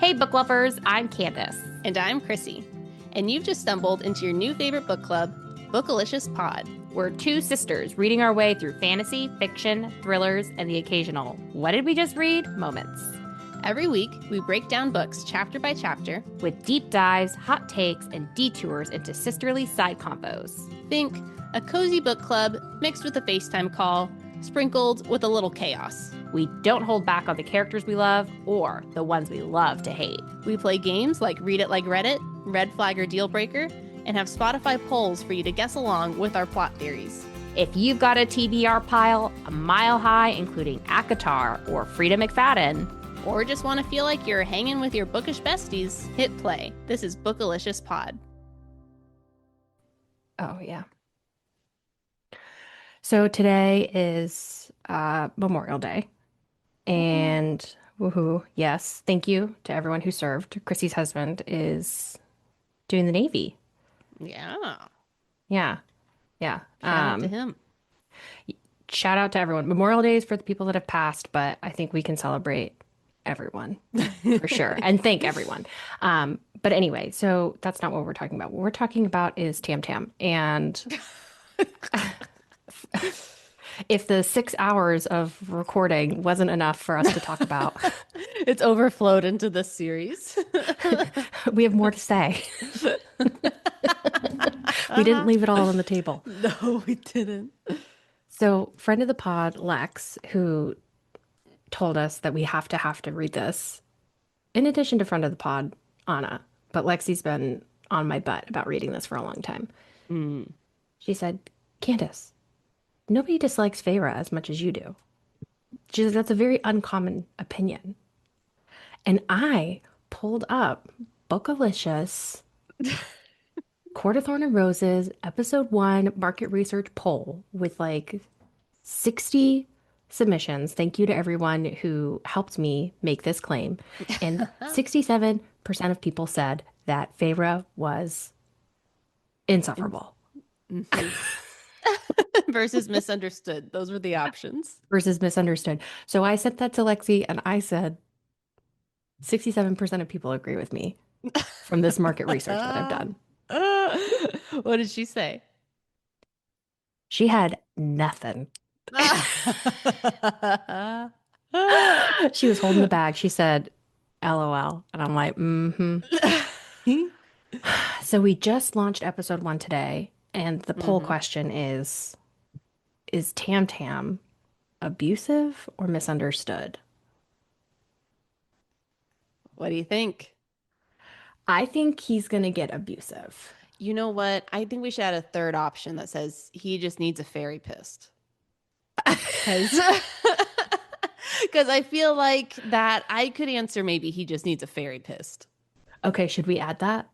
Hey, book lovers, I'm Candice. And I'm Chrissy. And you've just stumbled into your new favorite book club, Bookalicious Pod. We're two sisters reading our way through fantasy, fiction, thrillers, and the occasional "what did we just read" moments. Every week, we break down books chapter by chapter with deep dives, hot takes, and detours into sisterly side convos. Think a cozy book club mixed with a FaceTime call, sprinkled with a little chaos. We don't hold back on the characters we love or the ones we love to hate. We play games like Read It Like Reddit, Red Flag or Deal Breaker, and have Spotify polls for you to guess along with our plot theories. If you've got a TBR pile a mile high, including ACOTAR or Frida McFadden, or just want to feel like you're hanging with your bookish besties, hit play. This is Bookalicious Pod. Oh, yeah. So today is Memorial Day. And woohoo, yes, thank you to everyone who served. Chrissy's husband is doing the Navy. Yeah. Yeah. Shout out to him. Shout out to everyone. Memorial Day is for the people that have passed, but I think we can celebrate everyone for sure and thank everyone. But anyway, so that's not what we're talking about. What we're talking about is Tam Tam. And if the 6 hours of recording wasn't enough for us to talk about, it's overflowed into this series. We have more to say. We didn't leave it all on the table. No, we didn't. So, friend of the pod, Lex, who told us that we have to read this, in addition to friend of the pod, Anna, but Lexi's been on my butt about reading this for a long time. She said, Candice, nobody dislikes Feyre as much as you do. She said, that's a very uncommon opinion. And I pulled up Bookalicious Court of Thorn and Roses, episode 1 market research poll with like 60 submissions. Thank you to everyone who helped me make this claim. And 67% of people said that Feyre was insufferable. Versus misunderstood. Those were the options. Versus misunderstood. So I sent that to Lexi and I said 67% of people agree with me from this market research that I've done. What did she say? She had nothing. She was holding the bag. She said, LOL. And I'm like, So we just launched episode 1 today. And the poll question is Tam Tam abusive or misunderstood? What do you think? I think he's going to get abusive. You know what? I think we should add a third option that says he just needs a fairy pissed. Because I feel like that I could answer maybe he just needs a fairy pissed. Okay, should we add that?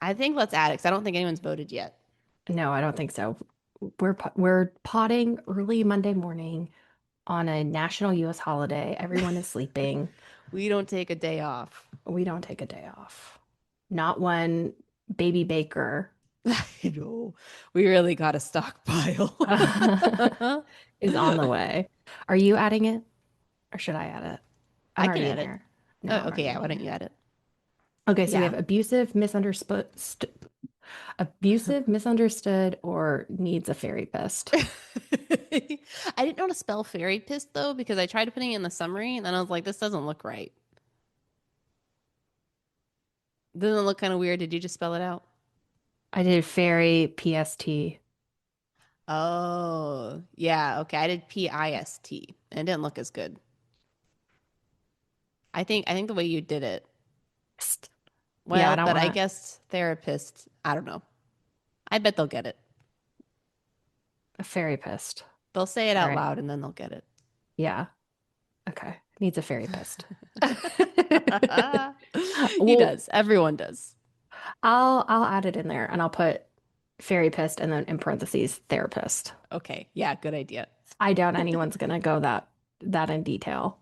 I think let's add it because I don't think anyone's voted yet. No, I don't think so. We're potting early Monday morning on a national U.S. holiday. Everyone is sleeping. We don't take a day off. We don't take a day off. Not one baby baker. I know. We really got a stockpile. Is on the way. Are you adding it? Or should I add it? I can add it. No, oh, okay, yeah. Why don't you add it? Okay, so we have abusive, misunderstood, or needs a fairy pissed. I didn't know how to spell fairy pissed though, because I tried putting it in the summary and then I was like, this doesn't look right. Doesn't it look kind of weird? Did you just spell it out? I did fairy PST. Oh, yeah. Okay, I did PIST and it didn't look as good. I think the way you did it. Well, yeah, but I guess therapist, I don't know. I bet they'll get it. A fairy pissed. They'll say it out loud and then they'll get it. Yeah. Okay. Needs a fairy pissed. He does. Everyone does. I'll add it in there and I'll put fairy pissed and then in parentheses therapist. Okay. Yeah, good idea. I doubt anyone's gonna go that in detail.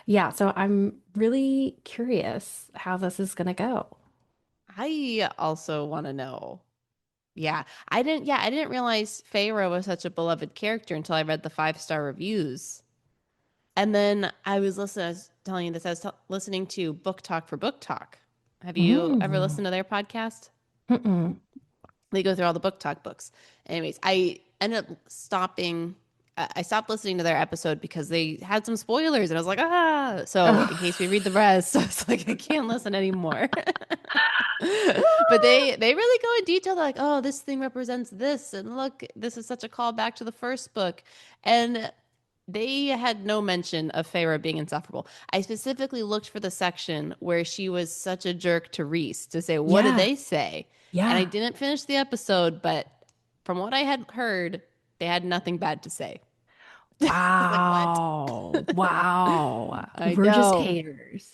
Yeah, so I'm really curious how this is gonna go. I also want to know. Yeah, I didn't realize Feyre was such a beloved character until I read the 5-star reviews. And then I was telling you this, listening to Book Talk for Book Talk. Have you ever Mm. listened to their podcast? Mm-mm. They go through all the Book Talk books. Anyways, I ended up stopping. I stopped listening to their episode because they had some spoilers, and I was like, ah. So in case we read the rest, I was like, I can't listen anymore. But they really go in detail. They're like, oh, this thing represents this, and look, this is such a callback to the first book, and they had no mention of Feyre being insufferable. I specifically looked for the section where she was such a jerk to Reese to say, what did Yeah. they say? And I Yeah. didn't finish the episode, but from what I had heard, they had nothing bad to say. I was like, what? Wow. Wow. I We're just know. haters.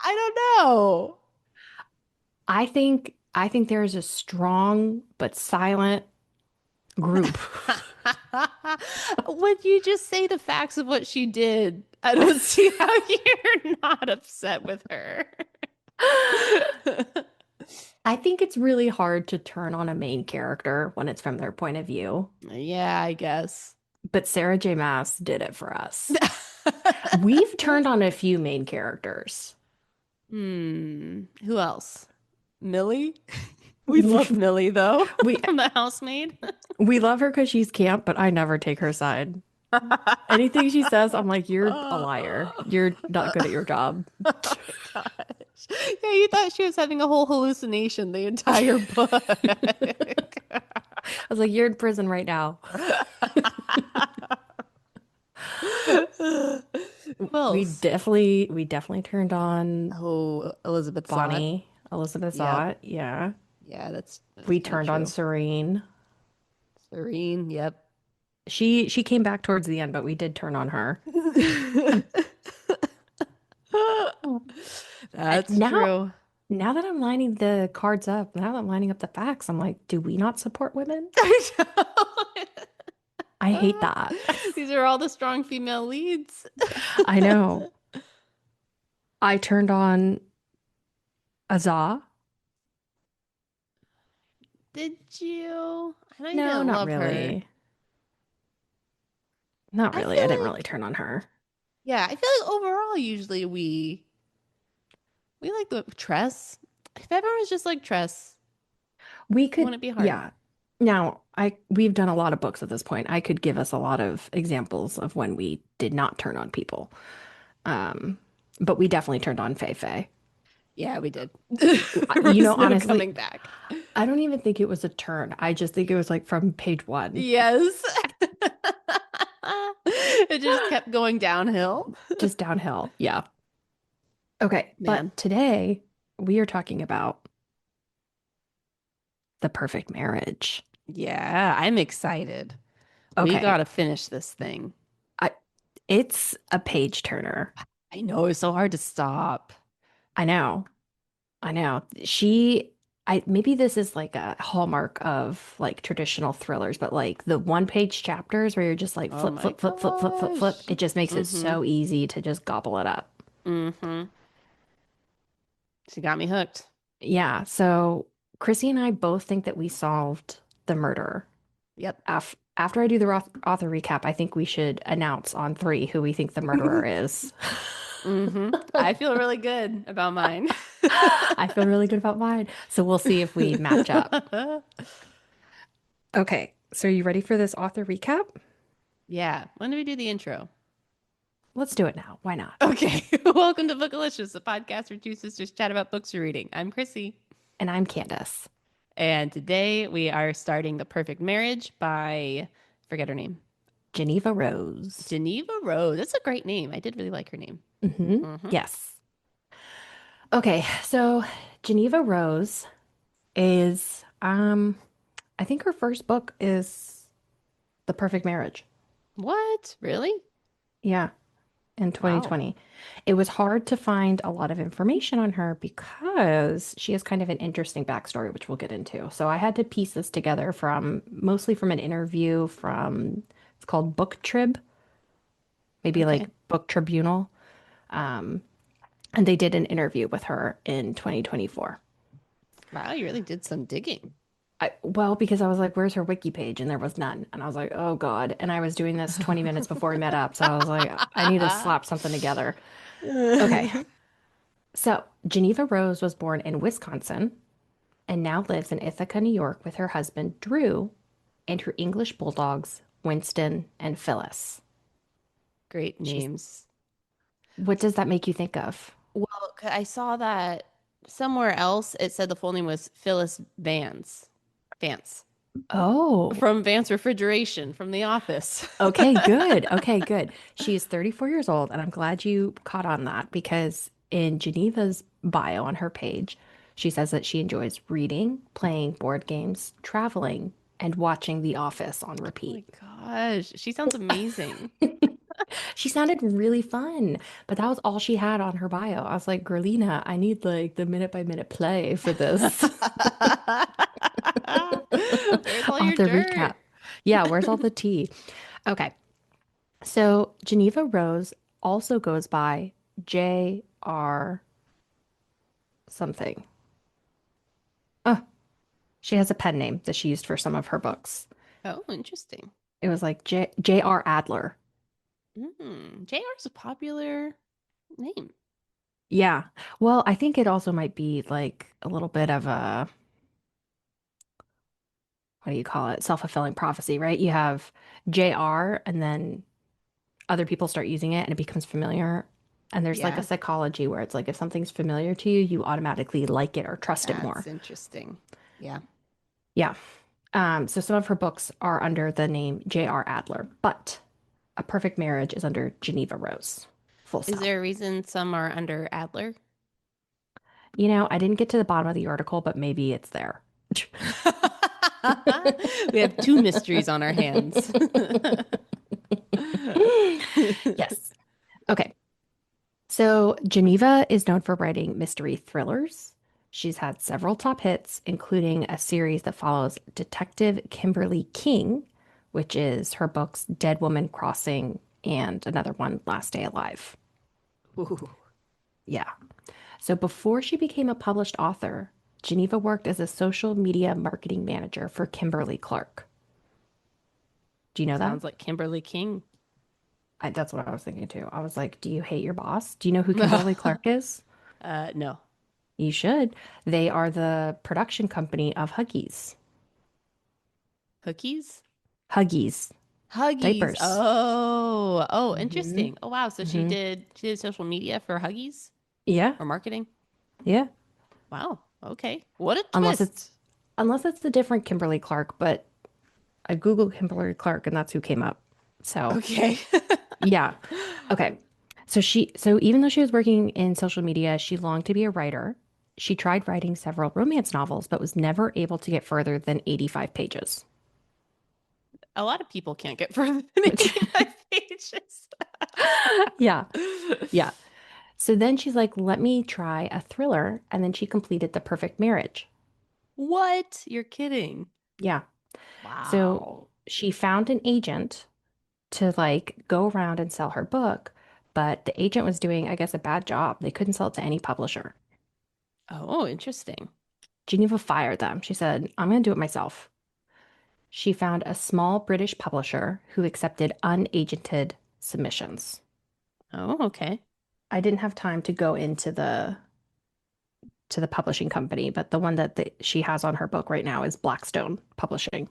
I don't know. I think there is a strong but silent group. Would you just say the facts of what she did? I don't see how you're not upset with her. I think it's really hard to turn on a main character when it's from their point of view. Yeah, I guess. But Sarah J. Maas did it for us. We've turned on a few main characters. Who else? Millie? We love Millie though, We from the housemaid. we love her because she's camp, but I never take her side. Anything she says, I'm like, you're a liar. You're not good at your job. Gosh. Yeah, you thought she was having a whole hallucination the entire book. I was like, you're in prison right now. Who We else? definitely we definitely turned on Oh, Elizabeth Zott. Bonnie, Elizabeth Yep. Zott. Yeah. Yeah, that's We kind of turned on true. Serene. Serene, yep. She came back towards the end, but we did turn on her. And That's true. now that I'm lining the cards up, now that I'm lining up the facts, I'm like, do we not support women? I hate that. These are all the strong female leads. I know. I turned on Azah. Did you? I know you No, didn't not love her. really. Not I really. I feel didn't like, really turn on her. yeah, I feel like overall, usually we like the Tress. If everyone was just like Tress, We it could, wouldn't be hard. yeah. Now, we've done a lot of books at this point. I could give us a lot of examples of when we did not turn on people. Um, but we definitely turned on Fei Fei. Yeah, we did. You There's know, no honestly, coming back. I don't even think it was a turn. I just think it was like from page one, Yes. It just kept going downhill. just downhill. Yeah. Okay. Man. But today we are talking about the perfect marriage. Yeah, I'm excited. We Okay. gotta finish this thing. I, it's a page turner. I know it's so hard to stop. I know. I know. Maybe this is like a hallmark of like traditional thrillers, but like the one-page chapters where you're just like Oh flip, my flip, flip, flip, flip, flip, flip. gosh. It just makes it Mm-hmm. so easy to just gobble it up. Mm-hmm. She got me hooked. Yeah. So Chrissy and I both think that we solved the murder. Yep. After I do the author recap, I think we should announce on three who we think the murderer is. Mm-hmm. I feel really good about mine. I feel really good about mine. So we'll see if we match up. Okay. So are you ready for this author recap? Yeah. When do we do the intro? Let's do it now. Why not? Okay. Welcome to Bookalicious, a podcast where two sisters chat about books you're reading. I'm Chrissy. And I'm Candace. And today we are starting The Perfect Marriage by, forget her name, Jeneva Rose. Jeneva Rose. That's a great name. I did really like her name. Yes. Okay, so Jeneva Rose is, I think her first book is The Perfect Marriage. What? Really? Yeah, in 2020. It was hard to find a lot of information on her because she has kind of an interesting backstory, which we'll get into. So I had to piece this together mostly from an interview from, it's called Book Trib, maybe Okay. like Book Tribunal. And they did an interview with her in 2024. Wow, you really did some digging. Well, because I was like, where's her wiki page? And there was none. And I was like, oh God. And I was doing this 20 minutes before we met up. So I was like, I need to slap something together. Okay. So Geneva Rose was born in Wisconsin and now lives in Ithaca, New York with her husband, Drew, and her English bulldogs, Winston and Phyllis. Great She's, names. what does that make you think of? Well, I saw that somewhere else it said the full name was Phyllis Vance. Vance. Oh, From Vance Refrigeration from The Office. okay, good. Okay, good. She is 34 years old, and I'm glad you caught on that because in Geneva's bio on her page, she says that she enjoys reading, playing board games, traveling, and watching The Office on Oh my repeat. gosh, she sounds amazing. She sounded really fun, but that was all she had on her bio. I was like, Girlina, I need like the minute by minute play for this Where's all your author dirt? recap. Yeah, where's all the tea? Okay. So Geneva Rose also goes by J.R. something. Oh, she has a pen name that she used for some of her books. Oh, interesting. It was like J.R. Adler. JR is a popular name. Yeah. Well, I think it also might be like a little bit of a, what do you call it? Self-fulfilling prophecy, right? You have JR and then other people start using it and it becomes familiar. And there's like a Yeah, psychology where it's like if something's familiar to you, you automatically like it or trust it more. that's interesting. Yeah. Yeah. So some of her books are under the name J.R. Adler, but A Perfect Marriage is under Geneva Rose. Full Is stop. there a reason some are under Adler? I didn't get to the bottom of the article, but maybe it's there. We have two mysteries on our hands. Yes. Okay. So Geneva is known for writing mystery thrillers. She's had several top hits, including a series that follows Detective Kimberly King, which is her books Dead Woman Crossing and another one, Last Day Alive. Ooh. Yeah. So before she became a published author, Geneva worked as a social media marketing manager for Kimberly Clark. Do you know that? Sounds like Kimberly King. That's what I was thinking too. I was like, do you hate your boss? Do you know who Kimberly Clark is? No. You should. They are the production company of Huggies. Cookies? Huggies. Huggies. Diapers. Oh, Hmm. interesting. Oh wow. So Hmm. she did social media for Huggies Yeah. or marketing. Yeah. Wow. Okay. What a Unless it's twist. unless it's a different Kimberly Clark, but I Googled Kimberly Clark and that's who came up. So Okay. yeah. Okay. So even though she was working in social media, she longed to be a writer. She tried writing several romance novels, but was never able to get further than 85 pages. A lot of people can't get further than 85 pages. Yeah. Yeah. So then she's like, let me try a thriller. And then she completed The Perfect Marriage. What? You're kidding. Yeah. So Wow. she found an agent to like go around and sell her book, but the agent was doing, I guess, a bad job. They couldn't sell it to any publisher. Oh, interesting. Geneva fired them. She said, I'm going to do it myself. She found a small British publisher who accepted unagented submissions. Oh, okay. I didn't have time to go into the publishing company, but the one that she has on her book right now is Blackstone Publishing.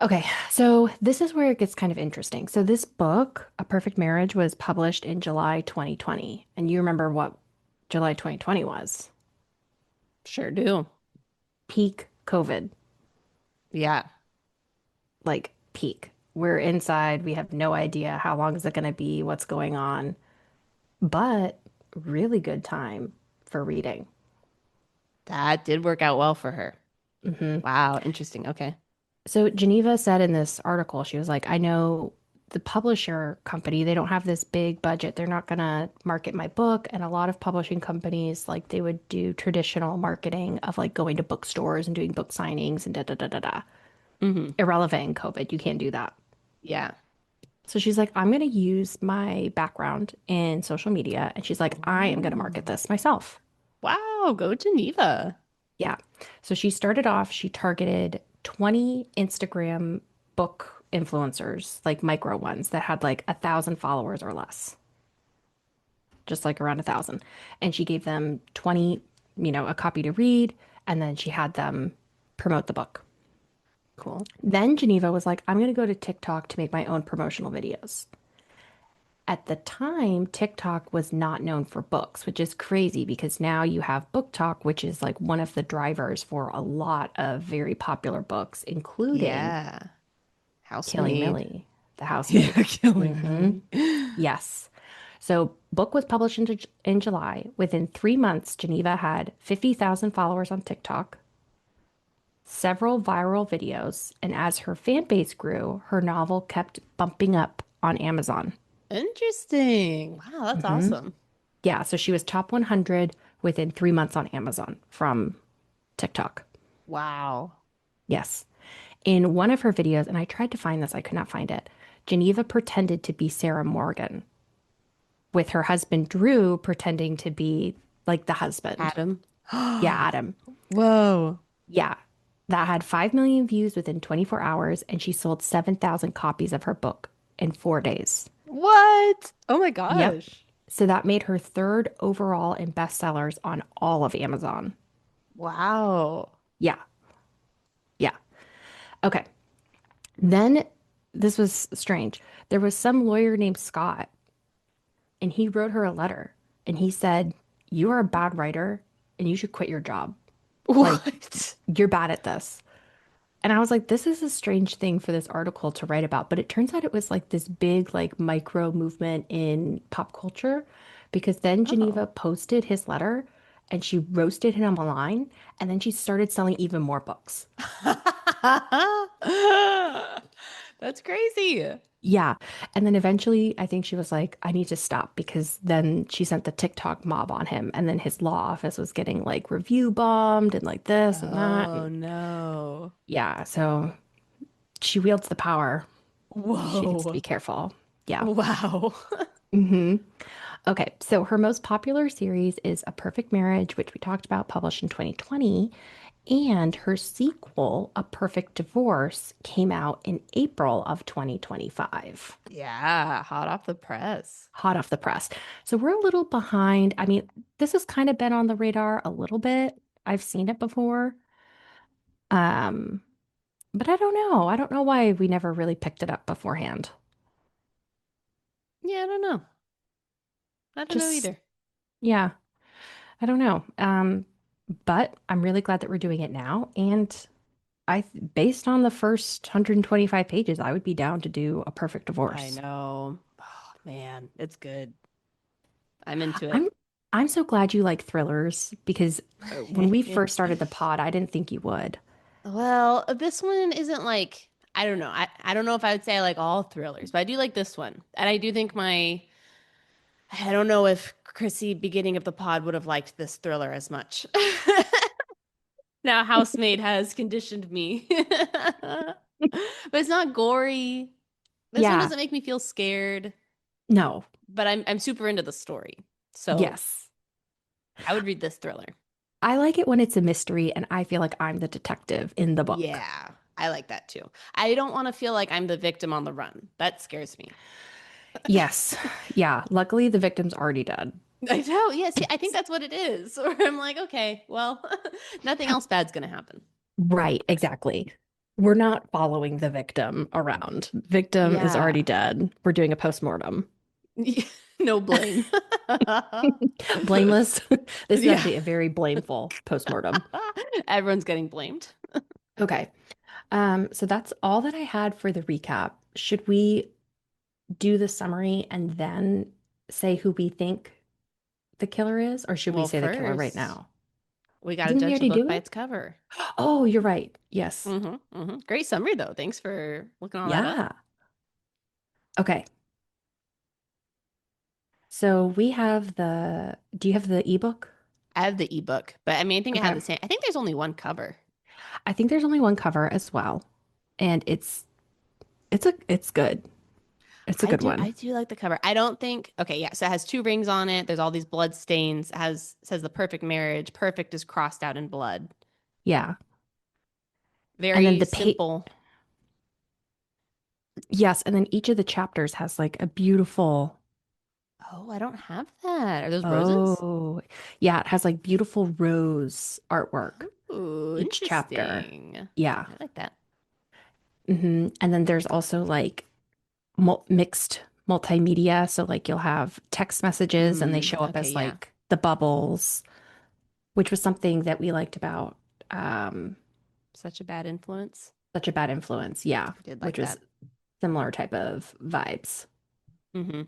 Okay, so this is where it gets kind of interesting. So this book, A Perfect Marriage, was published in July 2020. And you remember what July 2020 was? Sure do. Peak COVID, Yeah. like peak. We're inside, we have no idea how long is it going to be, what's going on, but really good time for reading. That did work out well for her. Hmm. Wow. Interesting. Okay. So Geneva said in this article, she was like, I know the publisher company, they don't have this big budget. They're not going to market my book. And a lot of publishing companies, like they would do traditional marketing of like going to bookstores and doing book signings and da da da da da. Hmm. Irrelevant in COVID, you can't do that. Yeah. So she's like, I'm going to use my background in social media. And she's like, I am going to market Ooh. this myself. Wow. Go Geneva. Yeah. So she started off, she targeted 20 Instagram book influencers, like micro ones that had like 1,000 followers or less, just like around 1,000. And she gave them 20, a copy to read, and then she had them promote the book. Cool. Then Geneva was like, I'm going to go to TikTok to make my own promotional videos. At the time, TikTok was not known for books, which is crazy because now you have Book Talk, which is like one of the drivers for a lot of very popular books, including Yeah. Killing Housemaid. Millie, the housemaid. Yeah, killing hmm Millie. Yes. So, book was published in July. Within 3 months, Geneva had 50,000 followers on TikTok, several viral videos, and as her fan base grew, her novel kept bumping up on Amazon. Interesting. Wow, that's awesome. Yeah, so she was top 100 within 3 months on Amazon from TikTok. Wow. Yes. In one of her videos, and I tried to find this, I could not find it. Geneva pretended to be Sarah Morgan, with her husband Drew pretending to be like the husband. Adam. Yeah, Adam. Whoa. Yeah. That had 5 million views within 24 hours, and she sold 7,000 copies of her book in 4 days. What? Oh my Yep. gosh. So that made her third overall in bestsellers on all of Amazon. Wow. Yeah. Yeah. Okay. Then this was strange. There was some lawyer named Scott, and he wrote her a letter, and he said, "You are a bad writer, and you should quit your job. Like, What? you're bad at this." And I was like, this is a strange thing for this article to write about. But it turns out it was like this big, like, micro movement in pop culture because then Oh. Geneva posted his letter and she roasted him online, and then she started selling even more books. That's crazy. Yeah. And then eventually, I think she was like, I need to stop because then she sent the TikTok mob on him. And then his law office was getting like review bombed and like this and that. Oh And no. yeah. So she wields the power. She needs to Whoa. be careful. Yeah. Wow. hmm Okay. So her most popular series is A Perfect Marriage, which we talked about, published in 2020. And her sequel, A Perfect Divorce, came out in April of 2025. Yeah, hot off the press. Hot off the press. So we're a little behind. I mean, this has kind of been on the radar a little bit. I've seen it before. Um, but I don't know. I don't know why we never really picked it up beforehand. Yeah, I don't know. I don't know Just, either. yeah, I don't know. But I'm really glad that we're doing it now. And based on the first 125 pages, I would be down to do A Perfect I Divorce. know. Oh, man, it's good. I'm into it. I'm I'm so glad you like thrillers because when we first started the pod, I didn't think you would. Well, this one isn't like, I don't know. I don't know if I would say I like all thrillers, but I do like this one. And I do think I don't know if Chrissy, beginning of the pod, would have liked this thriller as much. Now, Housemaid has conditioned me. But it's not gory. This one Yeah. doesn't make me feel scared, No. but I'm super into the story. So Yes. I would read this thriller. I like it when it's a mystery and I feel like I'm the detective in the book. Yeah, I like that too. I don't want to feel like I'm the victim on the run. That scares me. Yes. Yeah. Luckily, the victim's already dead. I know. Yeah, see, I think that's what it is. Or I'm like, okay, well, nothing else bad's gonna happen. Right. Exactly. We're not following the victim around. Victim is Yeah. already dead. We're doing a postmortem. No blame. Blameless. This is Yeah. actually a very blameful postmortem. Everyone's getting blamed. Okay. So that's all that I had for the recap. Should we do the summary and then say who we think the killer is, or should we Well, say the killer right first, now? we got to Didn't we judge the already book do by it? its cover. Oh, you're right. Yes. Great summary, though. Thanks for looking all that up. Yeah. Okay. So we have do you have the ebook? I have the ebook, but I mean, I think it had Okay. the same. I think there's only one cover. I think there's only one cover as well, and it's good. It's a good I one. do like the cover. I don't think. Okay, yeah. So it has two rings on it. There's all these blood stains. It says the perfect marriage. Perfect is crossed out in blood. Yeah. And then Very the pa simple. yes, and then each of the chapters has like a beautiful, Oh, I don't have that. Are those roses? oh, yeah, it has like beautiful rose artwork Oh, each chapter. interesting. Yeah. I like that. And then there's also like mixed multimedia. So like you'll have text messages and they show up Okay, as yeah. like the bubbles, which was something that we liked about um, Such a bad influence. Such a Bad Influence. Yeah, I did which like was that. similar type of vibes. hmm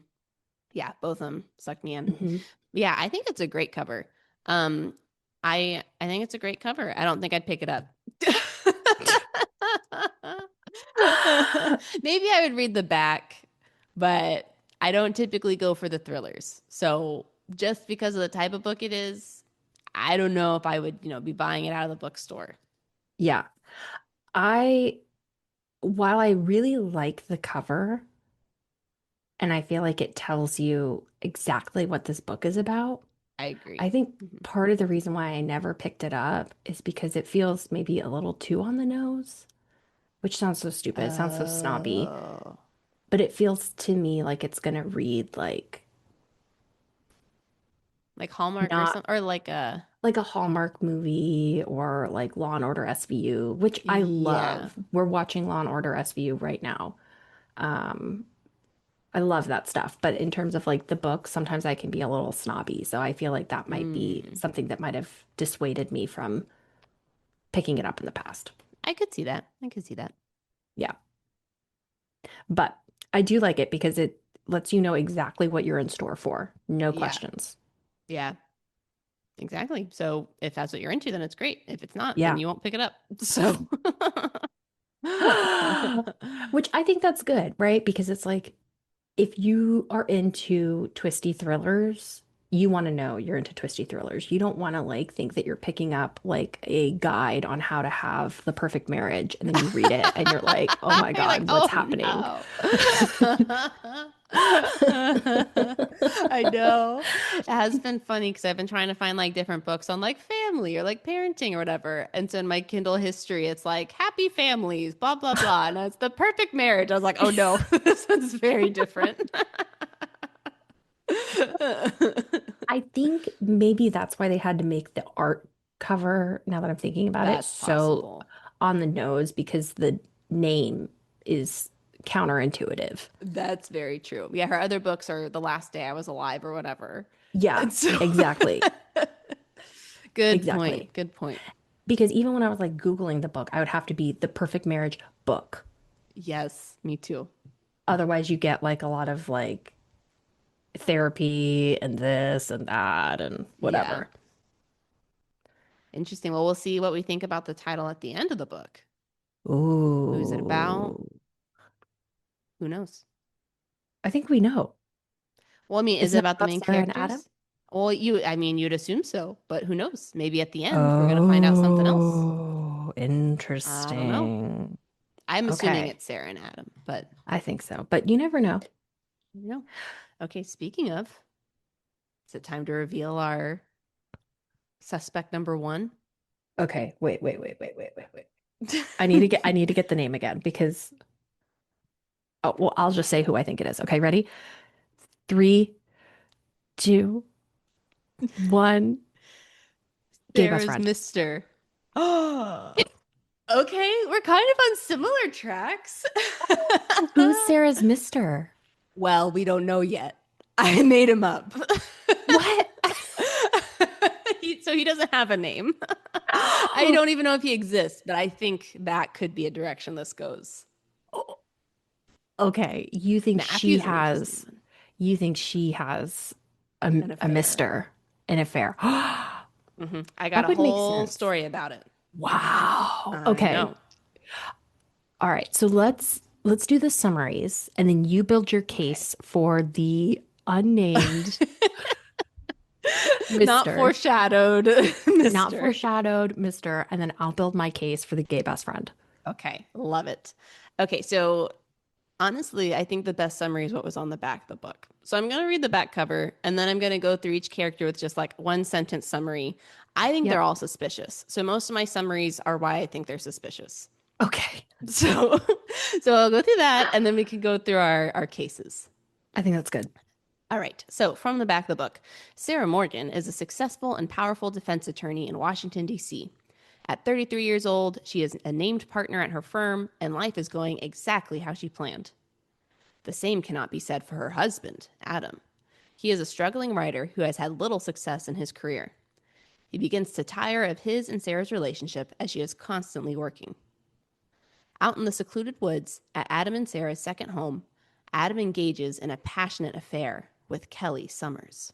Yeah, both of them sucked me in. Hmm. Yeah, I think it's a great cover. Um, I think it's a great cover. I don't think I'd pick it up. Maybe I would read the back, but I don't typically go for the thrillers. So just because of the type of book it is, I don't know if I would, be buying it out of the bookstore. Yeah. I, while I really like the cover and I feel like it tells you exactly what this book is about, I agree. I think Mhm. part of the reason why I never picked it up is because it feels maybe a little too on the nose, which sounds so stupid. It sounds so snobby, Oh, but it feels to me like it's gonna read like Hallmark or not something, or like a like a Hallmark movie or like Law and Order SVU, which I yeah. love. We're watching Law and Order SVU right now. Um, I love that stuff. But in terms of like the book, sometimes I can be a little snobby. So I feel like that might be Mm, something that might have dissuaded me from picking it up in the past. I could see that. I could see that. Yeah. But I do like it because it lets you know exactly what you're in store for. No Yeah. questions. Yeah. Exactly. So if that's what you're into, then it's great. If it's not, then Yeah. you won't pick it up. So Which I think that's good, right? Because it's like if you are into twisty thrillers, you want to know you're into twisty thrillers. You don't want to like think that you're picking up like a guide on how to have the perfect marriage and then you read it and you're like, "Oh my you're like, God, what's oh happening?" no. I know. It has been funny because I've been trying to find like different books on like family or like parenting or whatever. And so in my Kindle history, it's like happy families, blah, blah, blah. And it's the perfect marriage. I was like, oh no, this one's very different. I think maybe that's why they had to make the art cover, now that I'm thinking about it, That's so possible. on the nose because the name is counterintuitive. That's very true. Yeah, her other books are The Last Day I Was Alive or whatever. Yeah, And so exactly. good Exactly. point. Good point. Because even when I was like Googling the book, I would have to be the perfect marriage book. Yes, me too. Otherwise, you get like a lot of like therapy and this and that and Yeah. whatever. Interesting. Well, we'll see what we think about the title at the end of the book. Who's it about? Ooh. Who knows? I think we know. Well, I mean, is it Isn't it about the about main Sarah and Adam? characters? Well, I mean, you'd assume so, but who knows? Maybe at the end we're gonna find out something else. Oh, I don't know. interesting. I'm assuming Okay. it's Sarah and Adam, but I think so, but you never know. no. Okay, speaking of, is it time to reveal our suspect number one? Okay, wait. I need to get the name again because oh well, I'll just say who I think it is. Okay, ready? Three, two, one. Gay best There's friend. Mr. Oh, okay. We're kind of on similar tracks. Who's Sarah's mister? Well, we don't know yet. I made him up. What? So he doesn't have a name. I don't even know if he exists, but I think that could be a direction this goes. Okay, you think she Matthew's an interesting has one. you think she has An a affair. mister, an affair. I got That a would make whole sense. story about it. Wow. I Okay. know. All right. So let's do the summaries and then you build your Okay. case for the unnamed Not Mr. foreshadowed, Not mister. foreshadowed Mr. And then I'll build my case for the gay best friend. Okay, love it. Okay, so Honestly, I think the best summary is what was on the back of the book. So I'm going to read the back cover and then I'm going to go through each character with just like one sentence summary. I think they're Yep. all suspicious. So most of my summaries are why I think they're suspicious. Okay. So so I'll go through that and then we can go through our cases. I think that's good. All right. So from the back of the book, Sarah Morgan is a successful and powerful defense attorney in Washington, D.C. At 33 years old, she is a named partner at her firm, and life is going exactly how she planned. The same cannot be said for her husband, Adam. He is a struggling writer who has had little success in his career. He begins to tire of his and Sarah's relationship as she is constantly working. Out in the secluded woods at Adam and Sarah's second home, Adam engages in a passionate affair with Kelly Summers.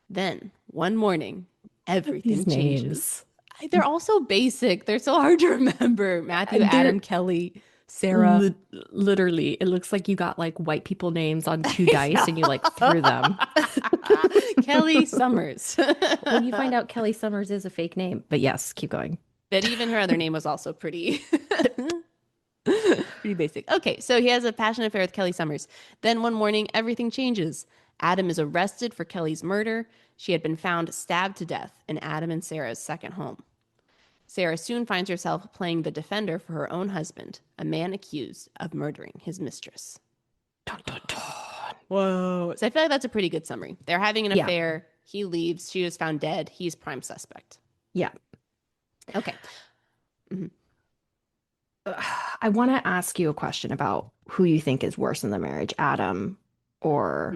Then, one morning, everything These changes. names. They're all so basic. They're so hard to remember. Matthew, They're- Adam, Kelly, Sarah. Literally, it looks like you got like white people names on two dice and you like threw them. Kelly Summers. When you find out Kelly Summers is a fake name. But yes, keep going. But even her other name was also pretty pretty basic. Okay, so he has a passionate affair with Kelly Summers. Then one morning, everything changes. Adam is arrested for Kelly's murder. She had been found stabbed to death in Adam and Sarah's second home. Sarah soon finds herself playing the defender for her own husband, a man accused of murdering his mistress. Dun, dun, dun. Whoa. So I feel like that's a pretty good summary. They're having an Yeah. affair. He leaves. She was found dead. He's prime suspect. Yeah. Okay. I want to ask you a question about who you think is worse in the marriage, Adam or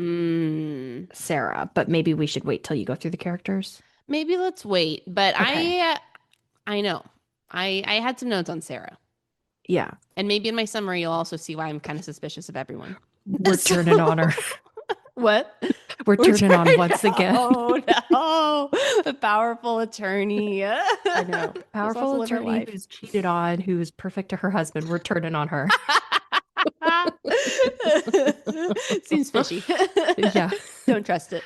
Sarah, but maybe we should wait till you go through the characters. Maybe let's wait. But Okay. I know. I had some notes on Sarah. Yeah. And maybe in my summary, you'll also see why I'm kind of suspicious of everyone. We're turning on her. What? We're turning on once again. Oh, no. The powerful attorney. I know. Powerful live her attorney life. who's cheated on, who's perfect to her husband. We're turning on her. Seems fishy. Yeah. Don't trust it.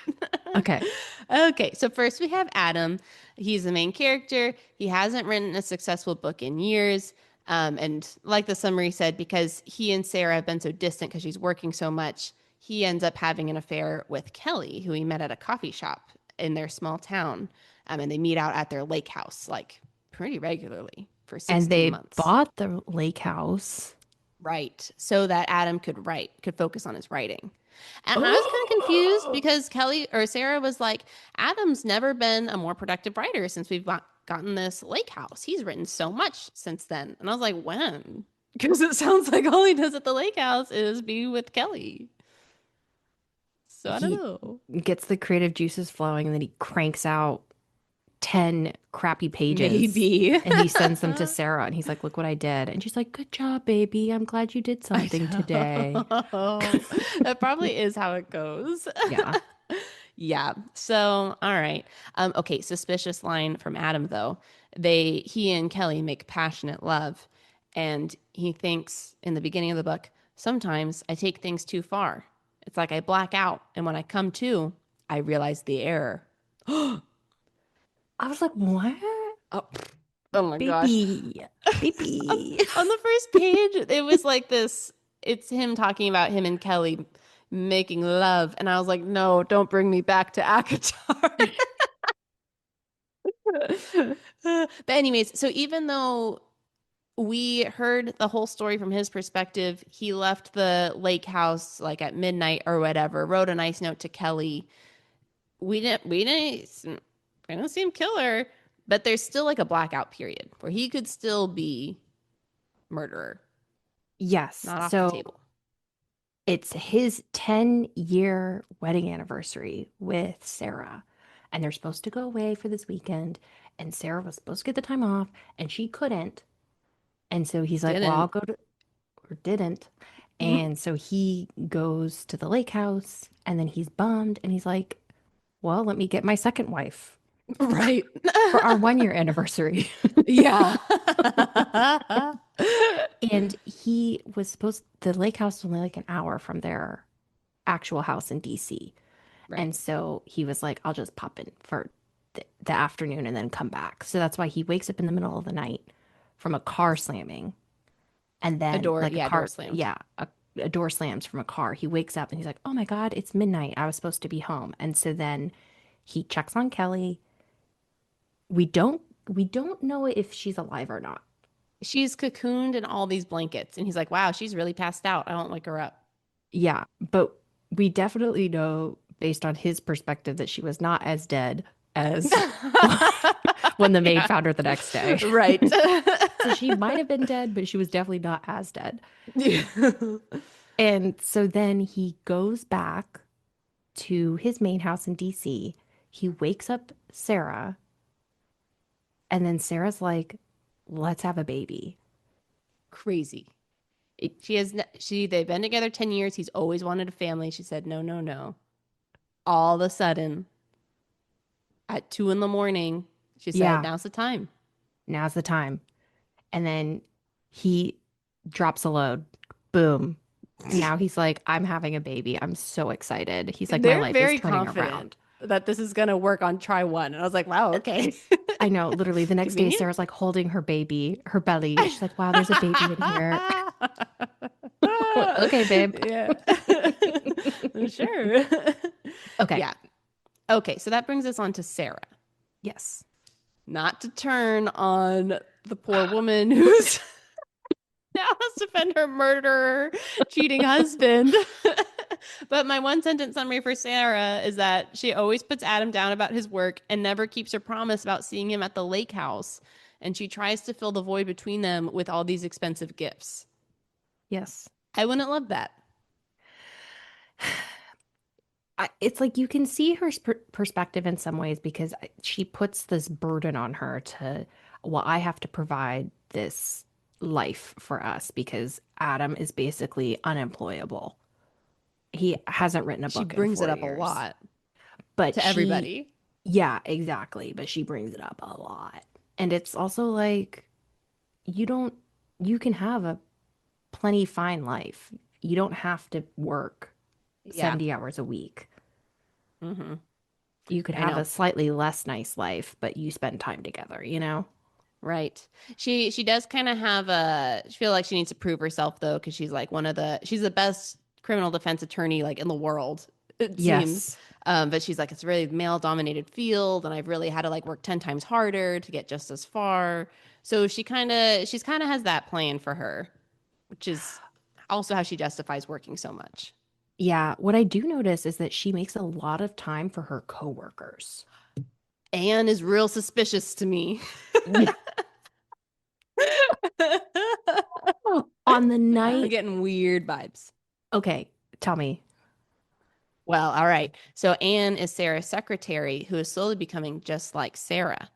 Okay. Okay, so first we have Adam. He's the main character. He hasn't written a successful book in years. And like the summary said, because he and Sarah have been so distant because she's working so much, he ends up having an affair with Kelly, who he met at a coffee shop in their small town. And they meet out at their lake house like pretty regularly for 16 And they months. bought the lake house. Right. So that Adam could focus on his writing. And I was kind of confused because Kelly or Sarah was like, Adam's never been a more productive writer since we've gotten this lake house. He's written so much since then. And I was like, when? Because it sounds like all he does at the lake house is be with Kelly. So I don't know. Gets the creative juices flowing and then he cranks out 10 crappy pages. Maybe. And he sends them to Sarah and he's like, look what I did. And she's like, good job, baby. I'm glad you did something today. That probably is how it goes. Yeah. Yeah. So, all right. Okay. Suspicious line from Adam, though. He and Kelly make passionate love. And he thinks in the beginning of the book, sometimes I take things too far. It's like I black out. And when I come to, I realize the error. I was like, what? Oh my gosh. Baby. Baby. On the first page, it was like this. It's him talking about him and Kelly making love. And I was like, no, don't bring me back to Akatar. But anyways, so even though we heard the whole story from his perspective, he left the lake house like at midnight or whatever, wrote a nice note to Kelly. We didn't see him kill her, but there's still like a blackout period where he could still be murderer. Yes. Not off so the table. it's his 10-year wedding anniversary with Sarah. And they're supposed to go away for this weekend. And Sarah was supposed to get the time off and she couldn't. And so he's like, well, I'll go to, or didn't. And so he goes to the lake house and then he's bummed and he's like, well, let me get my second wife Right. for our 1-year anniversary. Yeah. And he was the lake house was only like an hour from their actual house in DC. Right. And so he was like, I'll just pop in for the afternoon and then come back. So that's why he wakes up in the middle of the night from a car slamming. And then door car slammed. Yeah, a door slams from a car. He wakes up and he's like, "Oh my God, it's midnight. I was supposed to be home." And so then he checks on Kelly. We don't know if she's alive or not. She's cocooned in all these blankets. And he's like, wow, she's really passed out. I won't wake her up. Yeah, but we definitely know based on his perspective that she was not as dead as when the maid found her the next day. Right. So she might have been dead, but she was definitely not as dead. And so then he goes back to his main house in DC. He wakes up Sarah, and then Sarah's like, "Let's have a baby." Crazy. They've been together 10 years. He's always wanted a family. She said, no, no, no. All of a sudden, at 2 a.m, she said, Yeah. now's the time. Now's the time. And then he drops a load. Boom. Now he's like, "I'm having a baby. I'm so excited." He's like, "My They're life very is turning confident around." that this is going to work on try one. And I was like, wow, okay. I know. Literally, the next day, Convenient. Sarah's like holding her baby, her belly. She's like, "Wow, there's a baby in here." Okay, babe. Yeah. Sure. Okay. Yeah. Okay, so that brings us on to Sarah. Yes. Not to turn on the poor woman who's now has to defend her murderer, cheating husband. But my one sentence summary for Sarah is that she always puts Adam down about his work and never keeps her promise about seeing him at the lake house. And she tries to fill the void between them with all these expensive gifts. Yes. I wouldn't love that. It's like you can see her perspective in some ways because she puts this burden on her to, well, I have to provide this life for us because Adam is basically unemployable. He hasn't written a She book in brings 4 it up years. a lot But to everybody. Yeah, exactly. But she brings it up a lot. And it's also like you can have a plenty fine life. You don't have to work Yeah. 70 hours a week. Mm-hmm. You could I have know. a slightly less nice life, but you spend time together, you know? Right. She does kind of have she feel like she needs to prove herself though, because she's like she's the best criminal defense attorney like in the world, it seems. But she's like, it's a really male dominated field, and I've really had to like work 10 times harder to get just as far. So she's kind of has that plan for her, which is also how she justifies working so much. Yeah. What I do notice is that she makes a lot of time for her coworkers. Anne is real suspicious to me. On the I'm night. getting weird vibes. Okay, tell me. Well, all right. So Anne is Sarah's secretary, who is slowly becoming just like Sarah.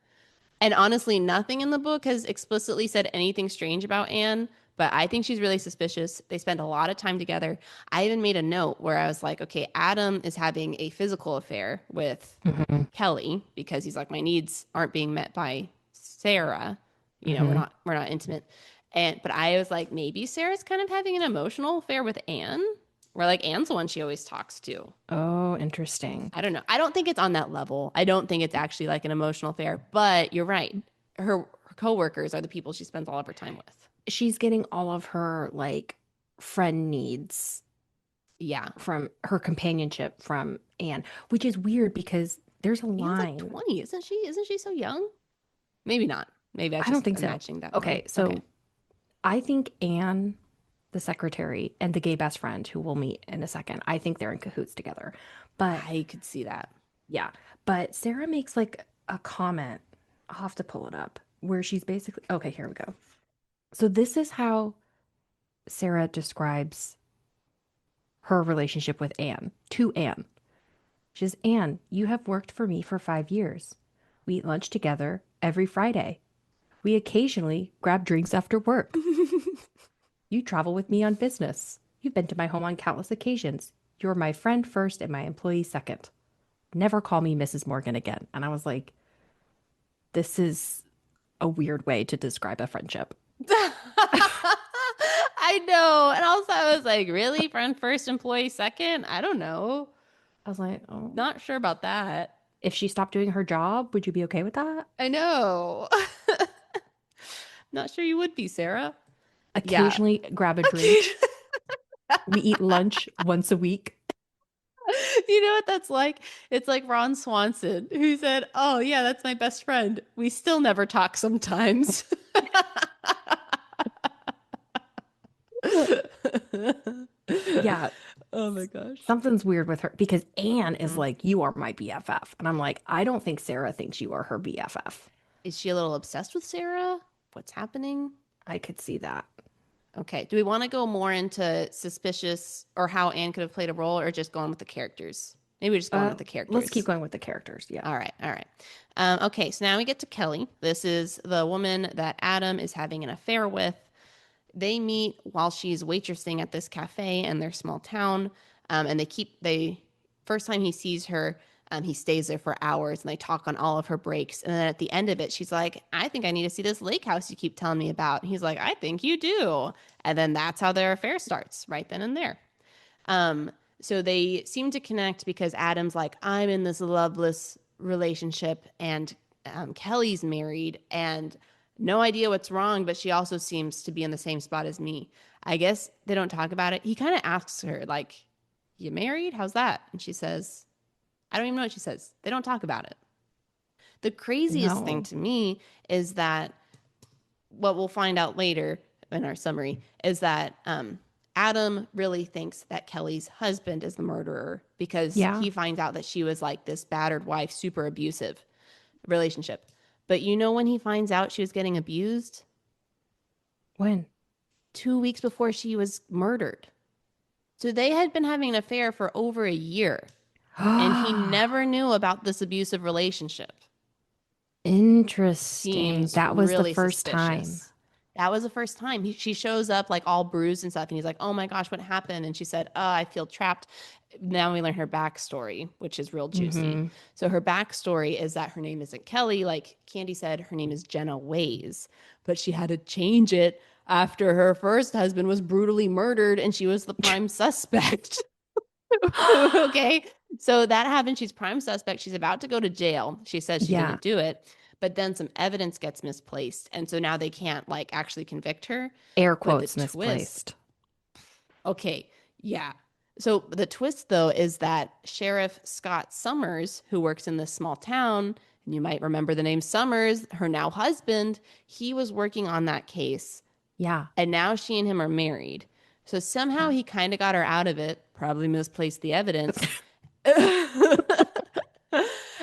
And honestly, nothing in the book has explicitly said anything strange about Anne, but I think she's really suspicious. They spend a lot of time together. I even made a note where I was like, okay, Adam is having a physical affair with Kelly because he's like, my needs aren't being met by Sarah. You know, we're not intimate. But I was like, maybe Sarah's kind of having an emotional affair with Anne. Where like Anne's the one she always talks to. Oh, interesting. I don't know. I don't think it's on that level. I don't think it's actually like an emotional affair, but you're right. Her coworkers are the people she spends all of her time with. She's getting all of her like friend needs Yeah. from her companionship from Anne, which is weird because there's a Anne's line. like 20, isn't she? Isn't she so young? Maybe not. Maybe I don't think so. imagining that. Okay, wrong. so Okay. I think Anne, the secretary, and the gay best friend who we'll meet in a second, I think they're in cahoots together. But I could see that. yeah, but Sarah makes like a comment. I'll have to pull it up where she's basically, okay, here we go. So this is how Sarah describes her relationship with Anne, to Anne. She says, "Anne, you have worked for me for 5 years. We eat lunch together every Friday. We occasionally grab drinks after work. You travel with me on business. You've been to my home on countless occasions. You're my friend first and my employee second. Never call me Mrs. Morgan again." And I was like, this is a weird way to describe a friendship. I know. And also I was like, really? Friend first, employee second? I don't know. I was like, oh. Not sure about that. If she stopped doing her job, would you be okay with that? I know. Not sure you would be, Sarah. Occasionally grab a drink. We eat lunch once a week. You know what that's like? It's like Ron Swanson who said, "Oh, yeah, that's my best friend. We still never talk sometimes." Yeah, Oh my gosh. something's weird with her because Anne is Mhm. like, you are my BFF. And I'm like, I don't think Sarah thinks you are her BFF. Is she a little obsessed with Sarah? What's happening? I could see that. Okay. Do we want to go more into suspicious or how Anne could have played a role or just going with the characters? Maybe we're just going with the Let's keep characters. going with the characters. Yeah. All right. All right. Okay. So now we get to Kelly. This is the woman that Adam is having an affair with. They meet while she's waitressing at this cafe in their small town. And they first time he sees her, he stays there for hours and they talk on all of her breaks. And then at the end of it, she's like, I think I need to see this lake house you keep telling me about. And he's like, I think you do. And then that's how their affair starts right then and there. Um, so they seem to connect because Adam's like, I'm in this loveless relationship and Kelly's married and no idea what's wrong, but she also seems to be in the same spot as me. I guess they don't talk about it. He kind of asks her, like, you married? How's that? And she says, I don't even know what she says. They don't talk about it. The craziest thing No. to me is that what we'll find out later in our summary is that Adam really thinks that Kelly's husband is the murderer because Yeah. he finds out that she was like this battered wife, super abusive relationship. But you know when he finds out she was getting abused? When? 2 weeks before she was murdered. So they had been having an affair for over a year, and he never knew about this abusive relationship. Interesting. Seems That was the really first time. suspicious. That was the first time. She shows up like all bruised and stuff, and he's like, "Oh my gosh, what happened?" And she said, "Oh, I feel trapped." Now we learn her backstory, which is real juicy. Mm-hmm. So her backstory is that her name isn't Kelly, like Candy said. Her name is Jenna Ways, but she had to change it after her first husband was brutally murdered, and she was the prime suspect. Okay. So that happened. She's prime suspect. She's about to go to jail. She says she Yeah. didn't do it, but then some evidence gets misplaced. And so now they can't like actually convict her. Air But the quotes twist, misplaced. okay, yeah. So the twist though is that Sheriff Scott Summers, who works in this small town, and you might remember the name Summers, her now husband, he was working on that case. Yeah. And now she and him are married. So somehow Yeah. he kind of got her out of it, probably misplaced the evidence.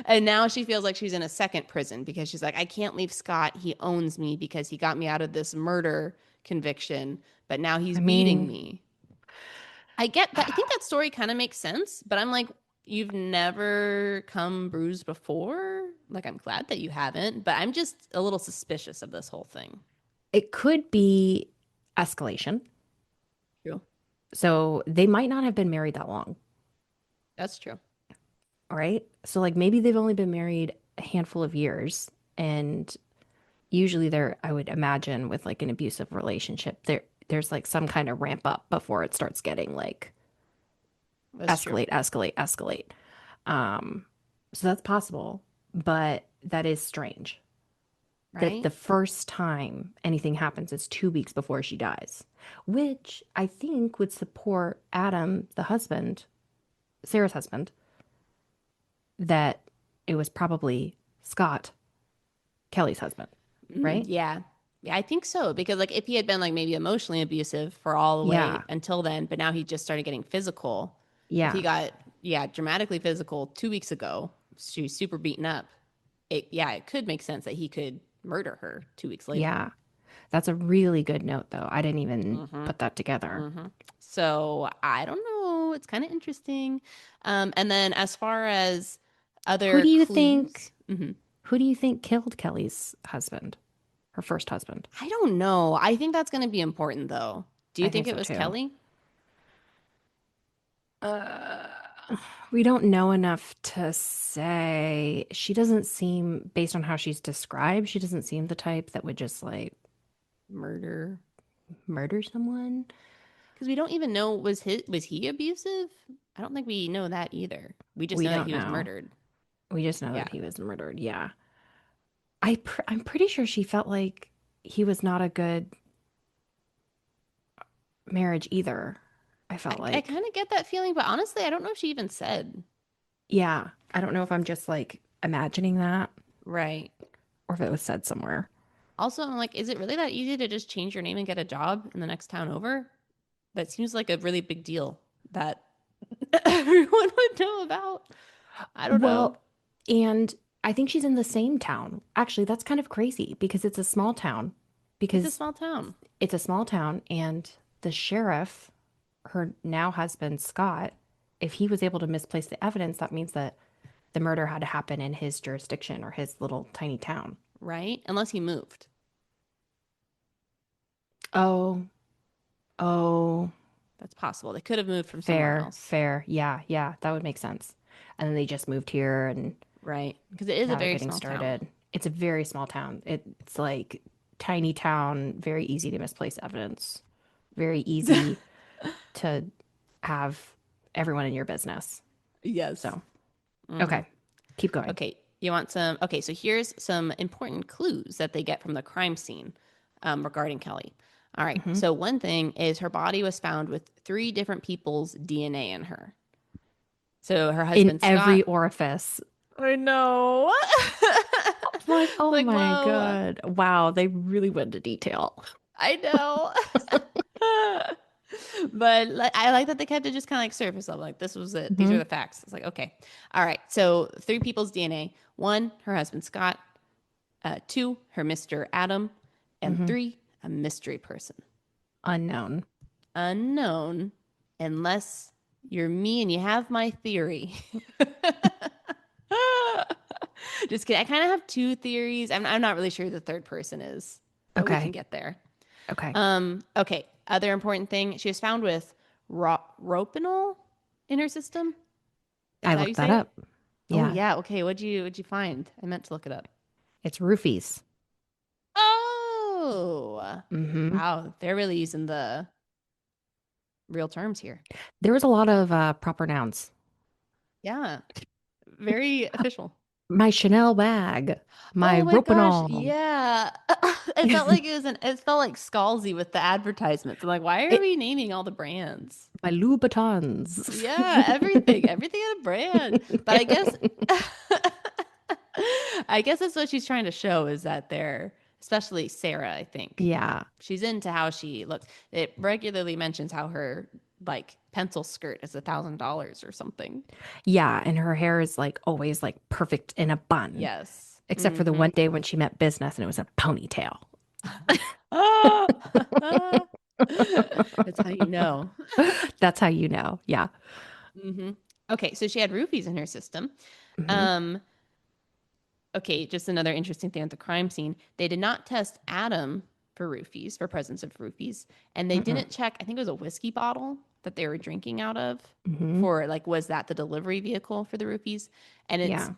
And now she feels like she's in a second prison because she's like, I can't leave Scott. He owns me because he got me out of this murder conviction, but now he's I beating mean, me. I get that. I think that story kind of makes sense, but I'm like, you've never come bruised before? Like, I'm glad that you haven't, but I'm just a little suspicious of this whole thing. it could be escalation. True. So they might not have been married that long, That's true. right? So like maybe they've only been married a handful of years, and usually there, I would imagine with like an abusive relationship, there's like some kind of ramp up before it starts getting like That's true. escalate, escalate, escalate. Um, so that's possible, but that is strange that Right? the first time anything happens is 2 weeks before she dies, which I think would support Adam, the husband, Sarah's husband, that it was probably Scott, Kelly's husband, right? Yeah. Yeah, I think so. Because like if he had been like maybe emotionally abusive for all the way Yeah, until then, but now he just started getting physical. If he yeah, got, yeah, dramatically physical 2 weeks ago, she was super beaten up. It could make sense that he could murder her 2 weeks later. yeah. That's a really good note, though. I didn't even Mm-hmm. put that together. Mm-hmm. So I don't know. It's kind of interesting. And then as far as Who other do you clues, think? Who do you think killed Kelly's husband, her first husband? I don't know. I think that's going to be important though. Do you I think think it so was too. Kelly? Uh, we don't know enough to say. She doesn't seem, based on how she's described, she doesn't seem the type that would just like Murder. murder someone. Because we don't even know was he abusive? I don't think we know that either. We just We know that don't he was know. murdered. We just know Yeah. that he was murdered. Yeah. I'm pretty sure she felt like he was not a good marriage either. I felt I like. kind of get that feeling, but honestly, I don't know if she even said. Yeah. I don't know if I'm just like imagining that Right. or if it was said somewhere. Also, I'm like, is it really that easy to just change your name and get a job in the next town over? That seems like a really big deal that everyone would know about. I don't know. Well, and I think she's in the same town. Actually, that's kind of crazy because it's a small town. It's a Because small town. it's a small town, and the sheriff, her now husband, Scott, if he was able to misplace the evidence, that means that the murder had to happen in his jurisdiction or his little tiny town. Right? Unless he moved. Oh, oh, That's possible. They could have moved from somewhere fair, else. fair. Yeah, yeah, that would make sense. And then they just moved here and Right. Because it is a now they're very getting small town. started. It's a very small town. It's like tiny town, very easy to misplace evidence, very easy to have everyone in your business. Yes. So, okay, keep going. Okay. You want some? Okay. So here's some important clues that they get from the crime scene regarding Kelly. All right. Mhm. So one thing is her body was found with 3 different people's DNA in her. So her In husband, every Scott. orifice. I know. Like, oh Like, my whoa. God. Wow, they really went into detail. I know. But like, I like that they kept it just kind of like surface level. Like this was it. These are Hmm. the facts. It's like, okay. All right. So 3 people's DNA. 1, her husband Scott. 2, her Mr. Adam. And Hmm. 3, a mystery person. Unknown. Unknown unless you're me and you have my theory. Just kidding. I kind of have 2 theories. I'm not really sure who the third person is, but we can Okay. get there. Okay. Okay. Other important thing, she was found with ropenol in her system. Is I that how you looked that say it? up. Oh Yeah. yeah. Okay. What'd you find? I meant to look it up. It's roofies. Oh, Hmm. wow. They're really using the real terms here. There was a lot of proper nouns. Yeah. Very official. My Chanel bag. My Oh my gosh, Ropanol. yeah. It felt like it felt like Scalzi with the advertisements. I'm like, why are It, we naming all the brands? my Louboutins. Yeah, everything in a brand. But I guess I guess that's what she's trying to show is that they're, especially Sarah, I think. Yeah. She's into how she looks. It regularly mentions how her like pencil skirt is $1,000 or something. Yeah. And her hair is like always like perfect in a bun, Yes. except for the Mm-hmm. one day when she met business and it was a ponytail. That's how you know. That's how you know. Yeah. Hmm. Okay, so she had roofies in her system. Hmm. Um, okay, just another interesting thing at the crime scene. They did not test Adam for roofies, for presence of roofies, and they Mm-mm. didn't check, I think it was a whiskey bottle that they were drinking out of Hmm. for like, was that the delivery vehicle for the roofies? And Yeah.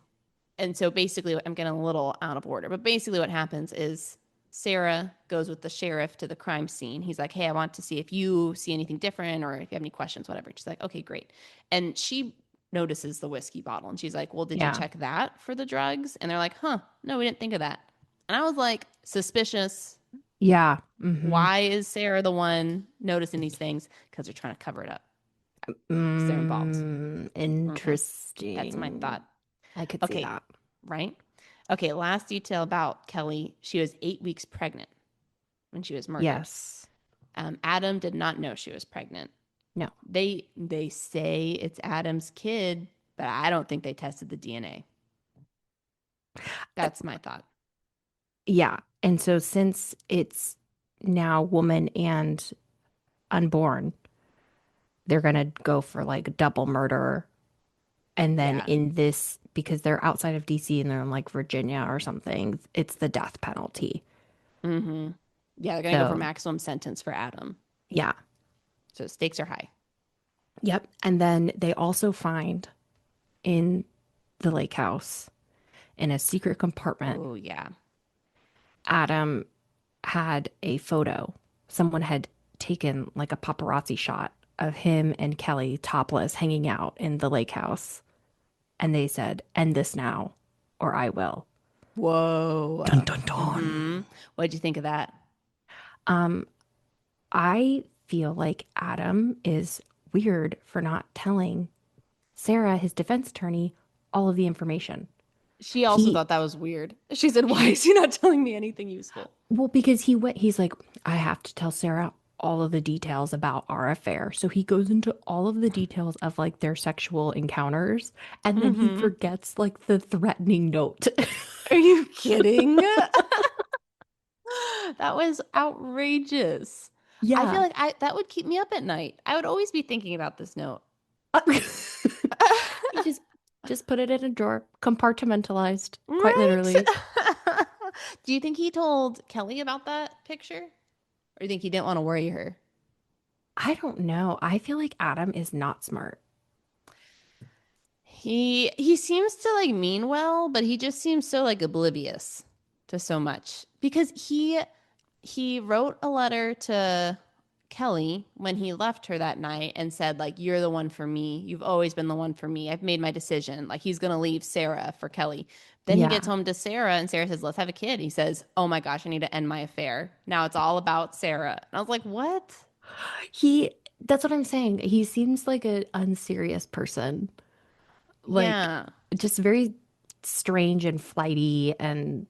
and so basically, I'm getting a little out of order, but basically what happens is Sarah goes with the sheriff to the crime scene. He's like, hey, I want to see if you see anything different or if you have any questions, whatever. She's like, okay, great. And she notices the whiskey bottle and she's like, well, did you Yeah. check that for the drugs? And they're like, huh, no, we didn't think of that. And I was like, suspicious. Yeah. Hmm. Why is Sarah the one noticing these things? Because they're trying to cover it up because they're involved. Hmm. That's my Interesting. thought. I could see Okay, that. right? Okay, last detail about Kelly. She was 8 weeks pregnant when she was murdered. Yes. Adam did not know she was pregnant. No. They say it's Adam's kid, but I don't think they tested the DNA. Uh, That's my thought. Yeah. And so since it's now woman and unborn, they're going to go for like double murder. And then Yeah. in this, because they're outside of DC and they're in like Virginia or something, it's the death penalty. Mm-hmm. Yeah, they're gonna go for So, maximum sentence for Adam. yeah. So stakes are high. Yep. And then they also find in the lake house in a secret compartment, Oh yeah. Adam had a photo. Someone had taken like a paparazzi shot of him and Kelly topless hanging out in the lake house. And they said, end this now or I will. Whoa. Dun dun Mm-hmm. dun. What'd you think of that? Um, I feel like Adam is weird for not telling Sarah, his defense attorney, all of the information. She also He thought that was weird. She said, "Why is he not telling me anything useful?" Well, because he's like, I have to tell Sarah all of the details about our affair. So he goes into all of the details of like their sexual encounters, and then he Mm-hmm. forgets like the threatening note. Are you kidding? That was outrageous. I feel Yeah. like that would keep me up at night. I would always be thinking about this note. You just put it in a drawer, compartmentalized, quite Right? literally. Do you think he told Kelly about that picture? Or do you think he didn't want to worry her? I don't know. I feel like Adam is not smart. He seems to like mean well, but he just seems so like oblivious to so much because he wrote a letter to Kelly when he left her that night and said like you're the one for me. You've always been the one for me. I've made my decision. Like he's going to leave Sarah for Kelly. Then he gets Yeah. home to Sarah and Sarah says, "Let's have a kid." He says, "Oh my gosh, I need to end my affair. Now it's all about Sarah." And I was like, "What?" That's what I'm saying. He seems like an unserious person. Like Yeah. just very strange and flighty and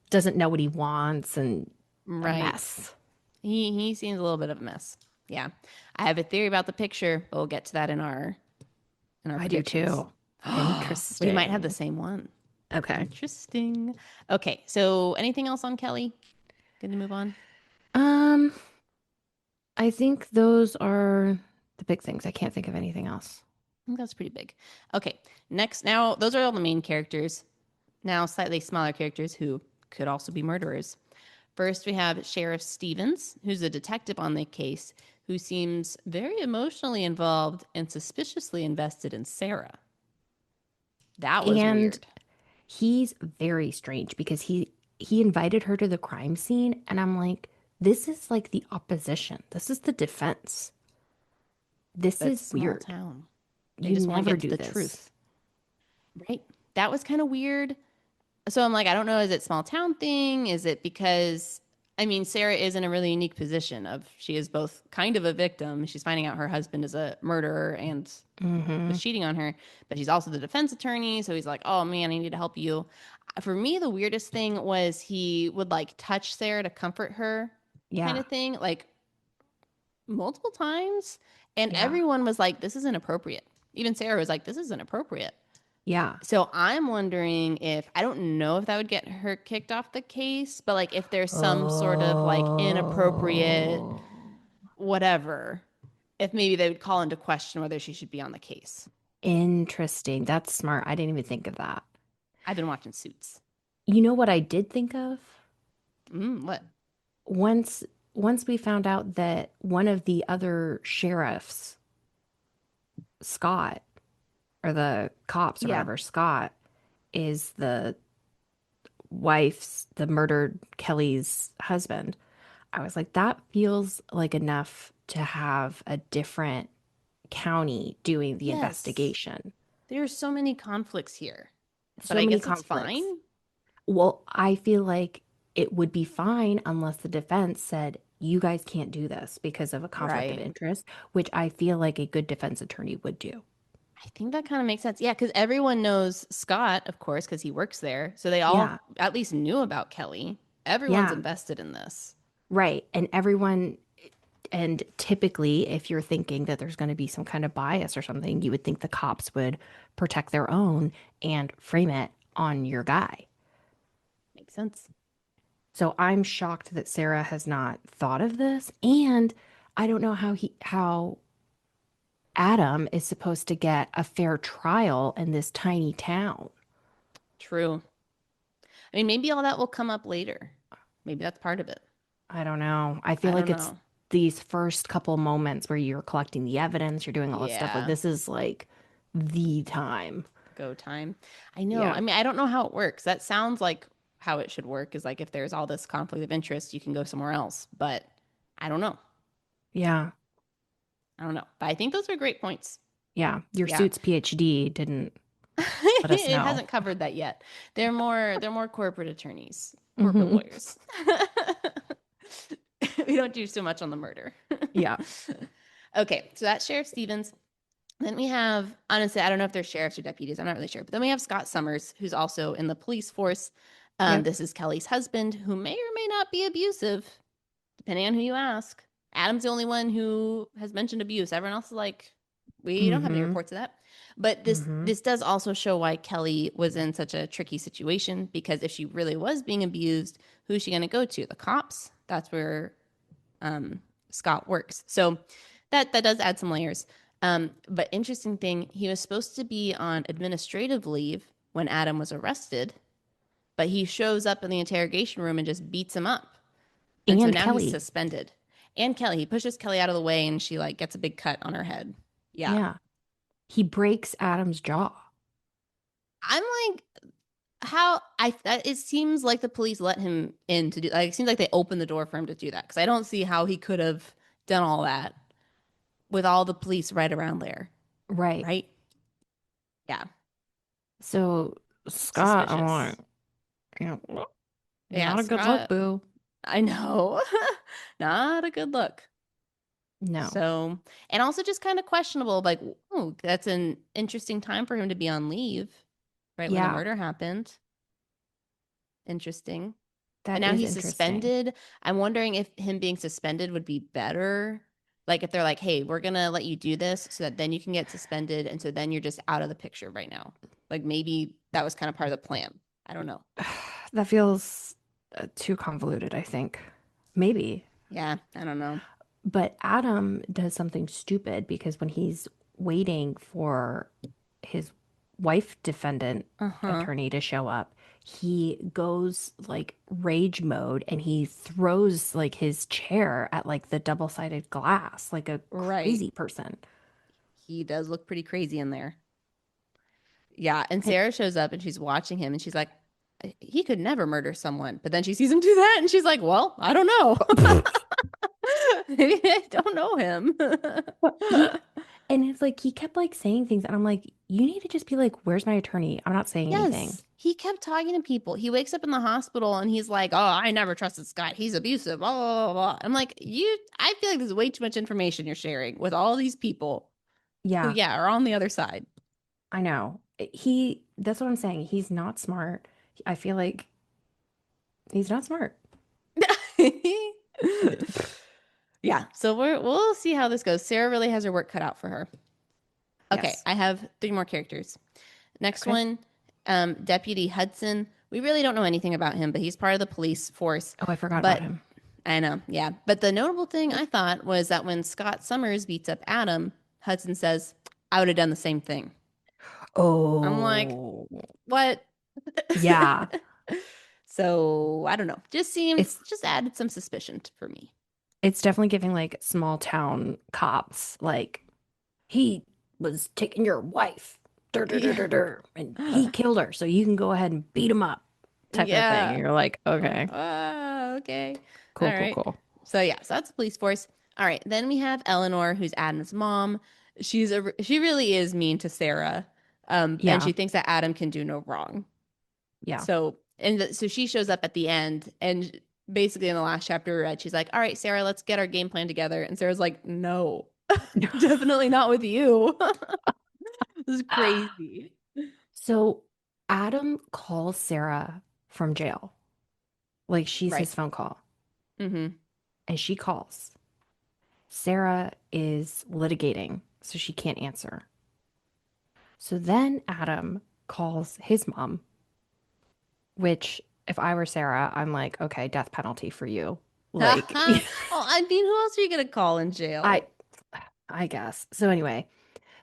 doesn't know what he wants and a Right. mess. He seems a little bit of a mess. Yeah. I have a theory about the picture, but we'll get to that in our I do predictions. too. We might have the Interesting. same one. Okay. Interesting. Okay, so anything else on Kelly? Good to move on. Um, I think those are the big things. I can't think of anything else. I think that's pretty big. Okay, next. Now, those are all the main characters. Now, slightly smaller characters who could also be murderers. First, we have Sheriff Stevens, who's a detective on the case, who seems very emotionally involved and suspiciously invested in Sarah. That was And weird. he's very strange because he invited her to the crime scene and I'm like, this is like the opposition. This is the defense. This But it's is a small weird. town. They You just want to never get to do the this. truth. Right? That was kind of weird. So I'm like, I don't know. Is it small town thing? Is it because, I mean, Sarah is in a really unique position of she is both kind of a victim. She's finding out her husband is a murderer and Mm-hmm. was cheating on her, but she's also the defense attorney. So he's like, oh man, I need to help you. For me, the weirdest thing was he would like touch Sarah to comfort her kind Yeah. of thing, like multiple times. And Yeah. everyone was like, this is inappropriate. Even Sarah was like, this is inappropriate. Yeah. So I'm wondering if I don't know if that would get her kicked off the case, but like if there's some sort of like inappropriate Oh. whatever, if maybe they would call into question whether she should be on the case. Interesting. That's smart. I didn't even think of that. I've been watching Suits. You know what I did think of? What? Once once we found out that one of the other sheriffs, Scott, or the cops or Yeah. whatever, Scott, is the murdered Kelly's husband. I was like, that feels like enough to have a different county doing the Yes. investigation. There's so many conflicts here, but So I many guess it's conflicts. fine. Well, I feel like it would be fine unless the defense said, you guys can't do this because of a conflict of Right. interest, which I feel like a good defense attorney would do. I think that kind of makes sense. Yeah, because everyone knows Scott, of course, because he works there. So they Yeah. all at least knew about Kelly. Everyone's Yeah. invested in this. Right. And typically, if you're thinking that there's going to be some kind of bias or something, you would think the cops would protect their own and frame it on your guy. Makes sense. So I'm shocked that Sarah has not thought of this. And I don't know how Adam is supposed to get a fair trial in this tiny town. True. I mean, maybe all that will come up later. Maybe that's part of it. I don't know. I I feel don't like it's know. these first couple moments where you're collecting the evidence, you're doing all this stuff. Like Yeah. this is like the time. Go time. I know. Yeah. I mean, I don't know how it works. That sounds like how it should work is like if there's all this conflict of interest, you can go somewhere else. But I don't know. Yeah. I don't know. But I think those are great points. Yeah. Your Yeah. Suits PhD didn't let us It know. hasn't covered that yet. They're more corporate attorneys, corporate Hmm. lawyers. We don't do so much on the murder. Yeah. Okay, so that's Sheriff Stevens. Then we have, honestly, I don't know if they're sheriffs or deputies. I'm not really sure. But then we have Scott Summers, who's also in the police force. Yep. This is Kelly's husband, who may or may not be abusive, depending on who you ask. Adam's the only one who has mentioned abuse. Everyone else is like, we don't have any reports of that. But this does also show why Kelly was in such a tricky situation, because if she really was being abused, who's she going to go to? The cops? That's where Scott works. So that does add some layers. But interesting thing, he was supposed to be on administrative leave when Adam was arrested, but he shows up in the interrogation room and just beats him up. And so And now Kelly. he's suspended. And Kelly, he pushes Kelly out of the way and she like gets a big cut on her head. Yeah. He breaks Adam's jaw. I'm like, it seems like the police let him in to do, like, it seems like they opened the door for him to do that, because I don't see how he could have done all that with all the police right around there. Right. Yeah. So Scott, I'm Suspicious. like, Yeah, not a good Scott, look, boo. I know. Not a good look. No. So, and also just kind of questionable. Like, oh, that's an interesting time for him to be on leave, right when the Yeah, murder happened. Interesting. that And now is he's interesting. suspended. I'm wondering if him being suspended would be better. Like, if they're like, hey, we're going to let you do this so that then you can get suspended. And so then you're just out of the picture right now. Like, maybe that was kind of part of the plan. I don't know. That feels too convoluted, I think. Maybe. Yeah, I don't know. But Adam does something stupid because when he's waiting for his wife defendant attorney to show up, he goes like rage mode and he throws like his chair at like the double-sided glass like a Right. crazy person. He does look pretty crazy in there. Yeah, and And- Sarah shows up and she's watching him and she's like, he could never murder someone. But then she sees him do that and she's like, well, I don't know. Maybe I don't know him. And it's like he kept like saying things and I'm like, you need to just be like, where's my attorney? I'm not saying anything. Yes, he kept talking to people. He wakes up in the hospital and he's like, oh, I never trusted Scott. He's abusive. Blah, blah, blah, blah. I'm like, I feel like there's way too much information you're sharing with all these people who, Yeah, are on the other side. I know. That's what I'm saying. He's not smart. I feel like he's not smart. Yeah, so we'll see how this goes. Sarah really has her work cut out for her. Okay, Yes. I have 3 more characters. Next Okay. one, Deputy Hudson. We really don't know anything about him, but he's part of the police force. Oh, I forgot But about him. I know, yeah. But the notable thing I thought was that when Scott Summers beats up Adam, Hudson says, I would have done the same thing. I'm like, Oh, what? yeah. So I don't know. Just It's added some suspicion for me. it's definitely giving like small town cops like he was taking your wife, dur, dur, dur, Yeah. dur, dur, and he killed her, so you can go ahead and beat him up, type of thing. Yeah. And you're like, okay, Okay. cool, All cool, right. cool. So yeah, so that's the police force. All right. Then we have Eleanor, who's Adam's mom. She really is mean to Sarah. And Yeah, she thinks that Adam can do no wrong. yeah. So so she shows up at the end, and basically in the last chapter we read, she's like, all right, Sarah, let's get our game plan together. And Sarah's like, no, definitely not with you. This is crazy. So Adam calls Sarah from jail, like she's Right. his phone call, Mm-hmm. and she calls. Sarah is litigating, so she can't answer. So then Adam calls his mom, which if I were Sarah, I'm like, okay, death penalty for you. Like, Oh, I mean, who else are you gonna call in jail? I guess. So anyway,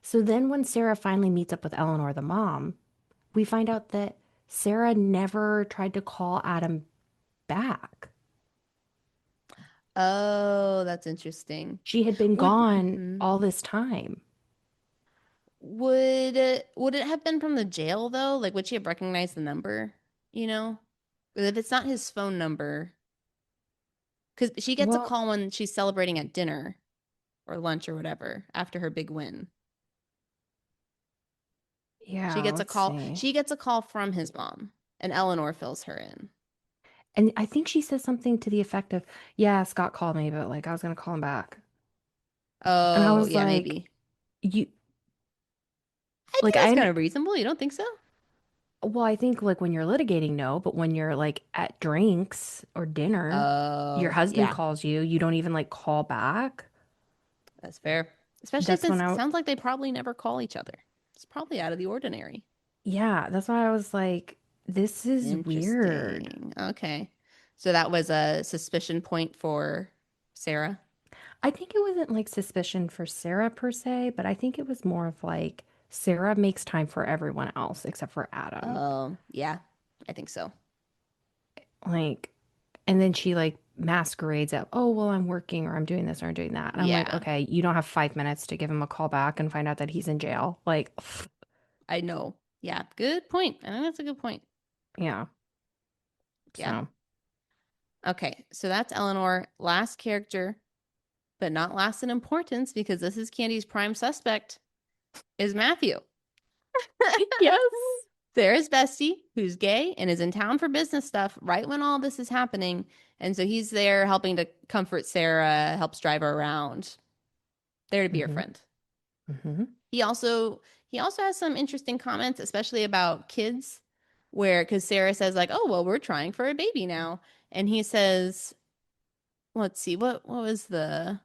so then when Sarah finally meets up with Eleanor, the mom, we find out that Sarah never tried to call Adam back. Oh, that's interesting. She had been Would gone mhm. all this time. Would it have been from the jail though? Like, would she have recognized the number? You know, if it's not his phone number, because she gets a Well, call when she's celebrating at dinner or lunch or whatever after her big win. yeah, She gets a let's call. see. She gets a call from his mom, and Eleanor fills her in. And I think she says something to the effect of, yeah, Scott called me, but like I was gonna call him back. And I Oh, was yeah, like, maybe. you I like think that's I kind of reasonable. You don't think so? well, I think like when you're litigating, no, but when you're like at drinks or dinner, your Oh, husband yeah, calls you, you don't even like call back. that's fair. Especially That's since when it I sounds like they probably never call each other. It's probably out of the ordinary. Yeah, that's why I was like, this is weird. Interesting. Okay. So that was a suspicion point for Sarah. I think it wasn't like suspicion for Sarah per se, but I think it was more of like Sarah makes time for everyone else except for Adam. Oh, yeah, I think so. Like, and then she like masquerades up, oh, well, I'm working or I'm doing this or I'm doing that. And I'm like, Yeah, okay, you don't have 5 minutes to give him a call back and find out that he's in jail. Like, I know. Yeah, good point. I think that's a good point. yeah. Yeah. So, Okay, so that's Eleanor. Last character, but not last in importance because this is Candy's prime suspect, is Matthew. yes. Sarah's bestie, who's gay and is in town for business stuff right when all this is happening. And so he's there helping to comfort Sarah, helps drive her around, there to be her Mm-hmm. friend. Mm-hmm. He also he also has some interesting comments, especially about kids, where because Sarah says like, "Oh well, we're trying for a baby now," and he says, "Let's see, what was the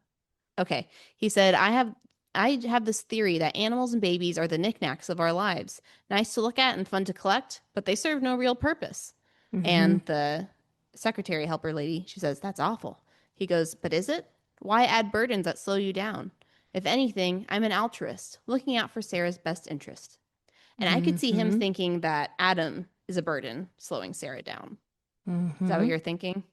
okay?" He said, I have this theory that animals and babies are the knickknacks of our lives, nice to look at and fun to collect, but they serve no real purpose." Mm-hmm. And the secretary helper lady, she says, "That's awful." He goes, "But is it? Why add burdens that slow you down? If anything, I'm an altruist, looking out for Sarah's best interest." And I could see him Mm-hmm. thinking that Adam is a burden, slowing Sarah down. Is that what Mm-hmm. you're thinking?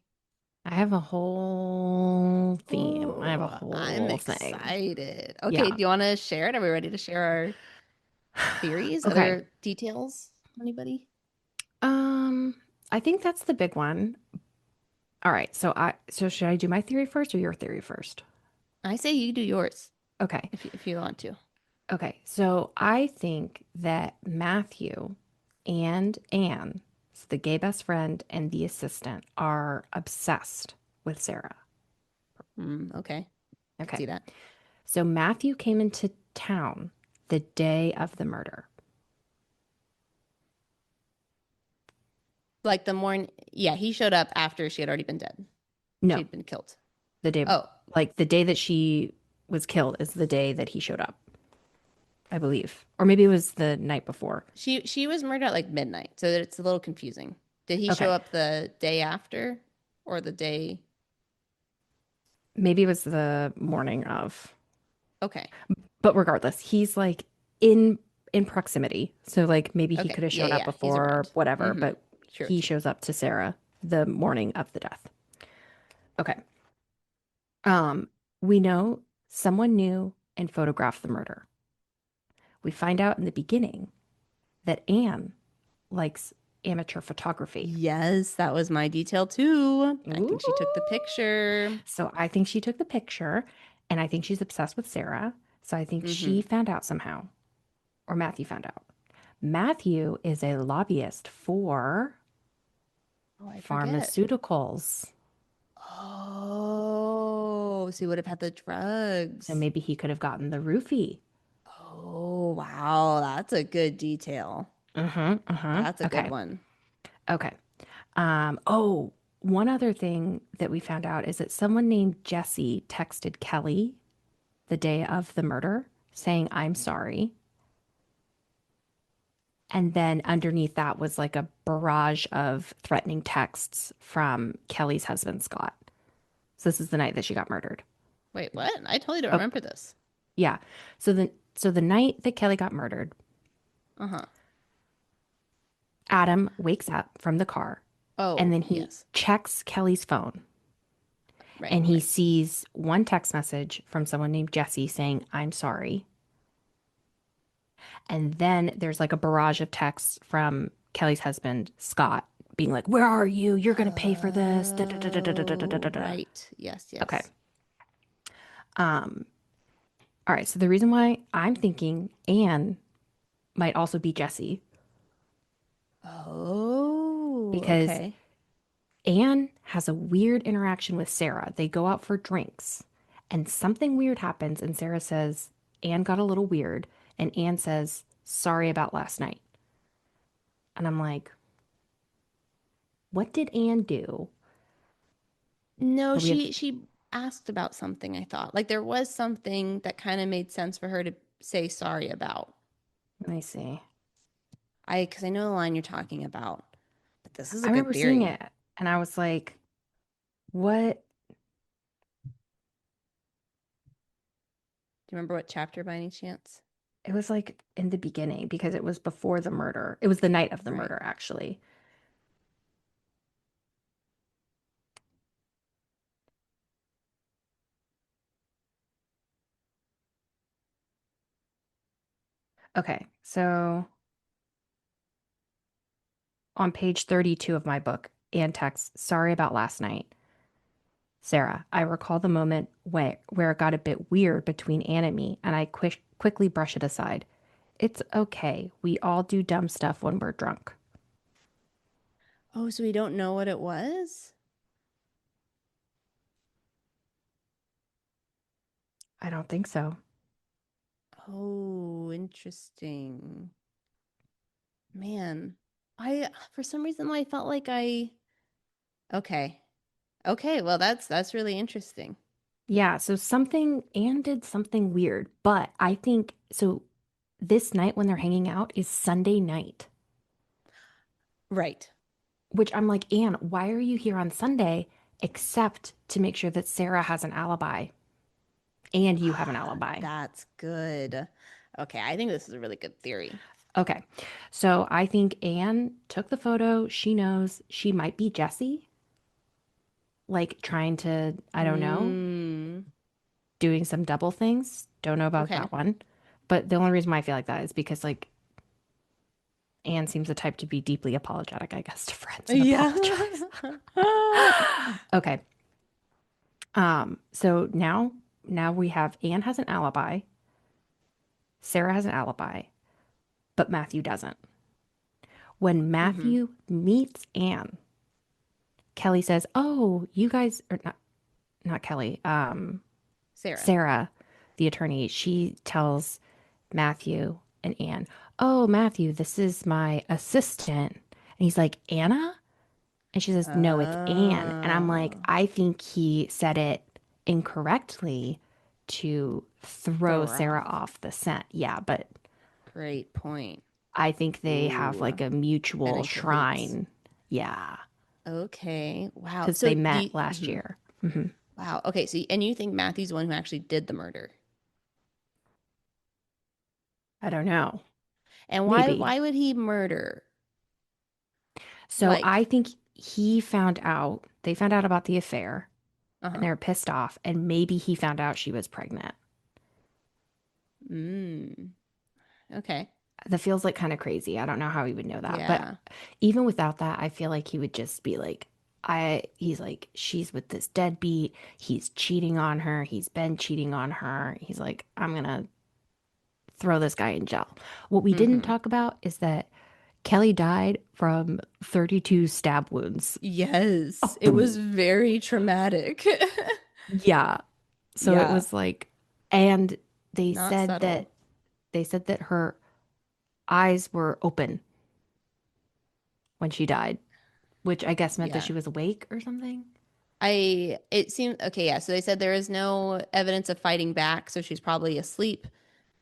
I have a whole theme. I have a Oh, I'm whole thing. excited. Okay, Yeah. do you want to share it? Are we ready to share our theories? Okay. Other details? Anybody? Um, I think that's the big one. All right. So should I do my theory first or your theory first? I say you do yours Okay. if you want to. Okay. So I think that Matthew and Anne, so the gay best friend and the assistant, are obsessed with Sarah. Okay, I could Okay. see that. So Matthew came into town the day of the murder. Like the morning, yeah, he showed up after she had already been dead. No, She'd been killed. the day, Oh, like the day that she was killed is the day that he showed up, I believe. Or maybe it was the night before. she was murdered at like midnight, so it's a little confusing. Did he show Okay. up the day after or the day? Maybe it was the morning of. Okay, But regardless, he's like in in proximity. So like maybe he okay, could have yeah, showed up yeah, he's before, around. whatever, Mm-hmm. but Sure, he sure. shows up to Sarah the morning of the death. Okay. We know someone knew and photographed the murder. We find out in the beginning that Anne likes amateur photography. Yes, that was my detail too. I Ooh. think she took the picture. So I think she took the picture and I think she's obsessed with Sarah. So I think Mm-hmm. she found out somehow, or Matthew found out. Matthew is a lobbyist for Oh, I forget. pharmaceuticals. Oh, so he would have had the So drugs. maybe he could have gotten the roofie. Oh, wow. That's a good detail. Uh-huh, uh-huh. That's a good Okay, one. okay. Oh, one other thing that we found out is that someone named Jesse texted Kelly the day of the murder saying, I'm sorry. And then underneath that was like a barrage of threatening texts from Kelly's husband, Scott. So this is the night that she got murdered. Wait, what? I totally don't Oh, remember this. yeah. So the night that Kelly got murdered, Uh-huh. Adam wakes up from the car and Oh, then he yes. checks Kelly's phone Right, and he right. sees one text message from someone named Jesse saying, I'm sorry. And then there's like a barrage of texts from Kelly's husband, Scott, being like, where are you? You're going to pay for this. Da, da, da, da, da, da, da, da, da, Oh, da. right. Yes, Okay. yes. All right. So the reason why I'm thinking Anne might also be Jesse Oh, because okay. Anne has a weird interaction with Sarah. They go out for drinks. And something weird happens, and Sarah says, Anne got a little weird. And Anne says, sorry about last night. And I'm like, what did Anne do? No, Or we have, she asked about something, I thought. Like there was something that kind of made sense for her to say sorry about. let me see. Because I know the line you're talking about, but this is a I good remember seeing theory. it and I was like, what? Do you remember what chapter by any chance? It was like in the beginning because it was before the murder. It was the night of the Right. murder, actually. Okay, so on page 32 of my book, Anne texts, sorry about last night. Sarah, I recall the moment where it got a bit weird between Anne and me, and I quickly brush it aside. It's okay. We all do dumb stuff when we're drunk. Oh, so we don't know what it was? I don't think so. Oh, interesting. Man, I for some reason I felt like I okay. Okay, well that's really interesting. Yeah, so Anne did something weird, but I think, so this night when they're hanging out is Sunday night, Right. which I'm like, Anne, why are you here on Sunday except to make sure that Sarah has an alibi and you have an alibi? That's good. Okay, I think this is a really good theory. Okay, so I think Anne took the photo. She knows she might be Jessie, like trying to, I don't know, Mm, doing some double things. Don't know about okay. that one. But the only reason why I feel like that is because, like, Anne seems the type to be deeply apologetic, I guess, to friends and Yeah. apologize. Okay. So now we have Anne has an alibi, Sarah has an alibi, but Matthew doesn't. When hmm Matthew meets Anne, Kelly says, "Oh, you guys are not Kelly, Sarah. Sarah, the attorney, she tells Matthew and Anne, "Oh, Matthew, this is my assistant." And he's like, "Anna?" And she says, "No, it's Anne." And I'm like, Oh, I think he said it incorrectly to throw throw her Sarah off. off the scent. Yeah, but Great point. I think they have Ooh, like a and mutual in cahoots. shrine. Yeah, Okay. Wow. because So they do met you, last year. Hmm. wow. Okay. So and you think Matthew's the one who actually did the murder? I don't know. And why Maybe. why would he murder? So Like, I think they found out about the affair and uh-huh. they were pissed off. And maybe he found out she was pregnant. Mm. Okay. That feels like kind of crazy. I don't know how he would know that. But Yeah. even without that, I feel like he would just be like, he's like, she's with this deadbeat. He's cheating on her. He's been cheating on her. He's like, I'm gonna throw this guy in jail. What we didn't Mm-hmm. talk about is that Kelly died from 32 stab wounds. Yes. Oh, It was very traumatic. yeah. So it Yeah. was like, and they Not said that subtle. her eyes were open when she died, which I guess meant that Yeah. she was awake or something. It seemed okay, yeah. So they said there is no evidence of fighting back, so she's probably asleep,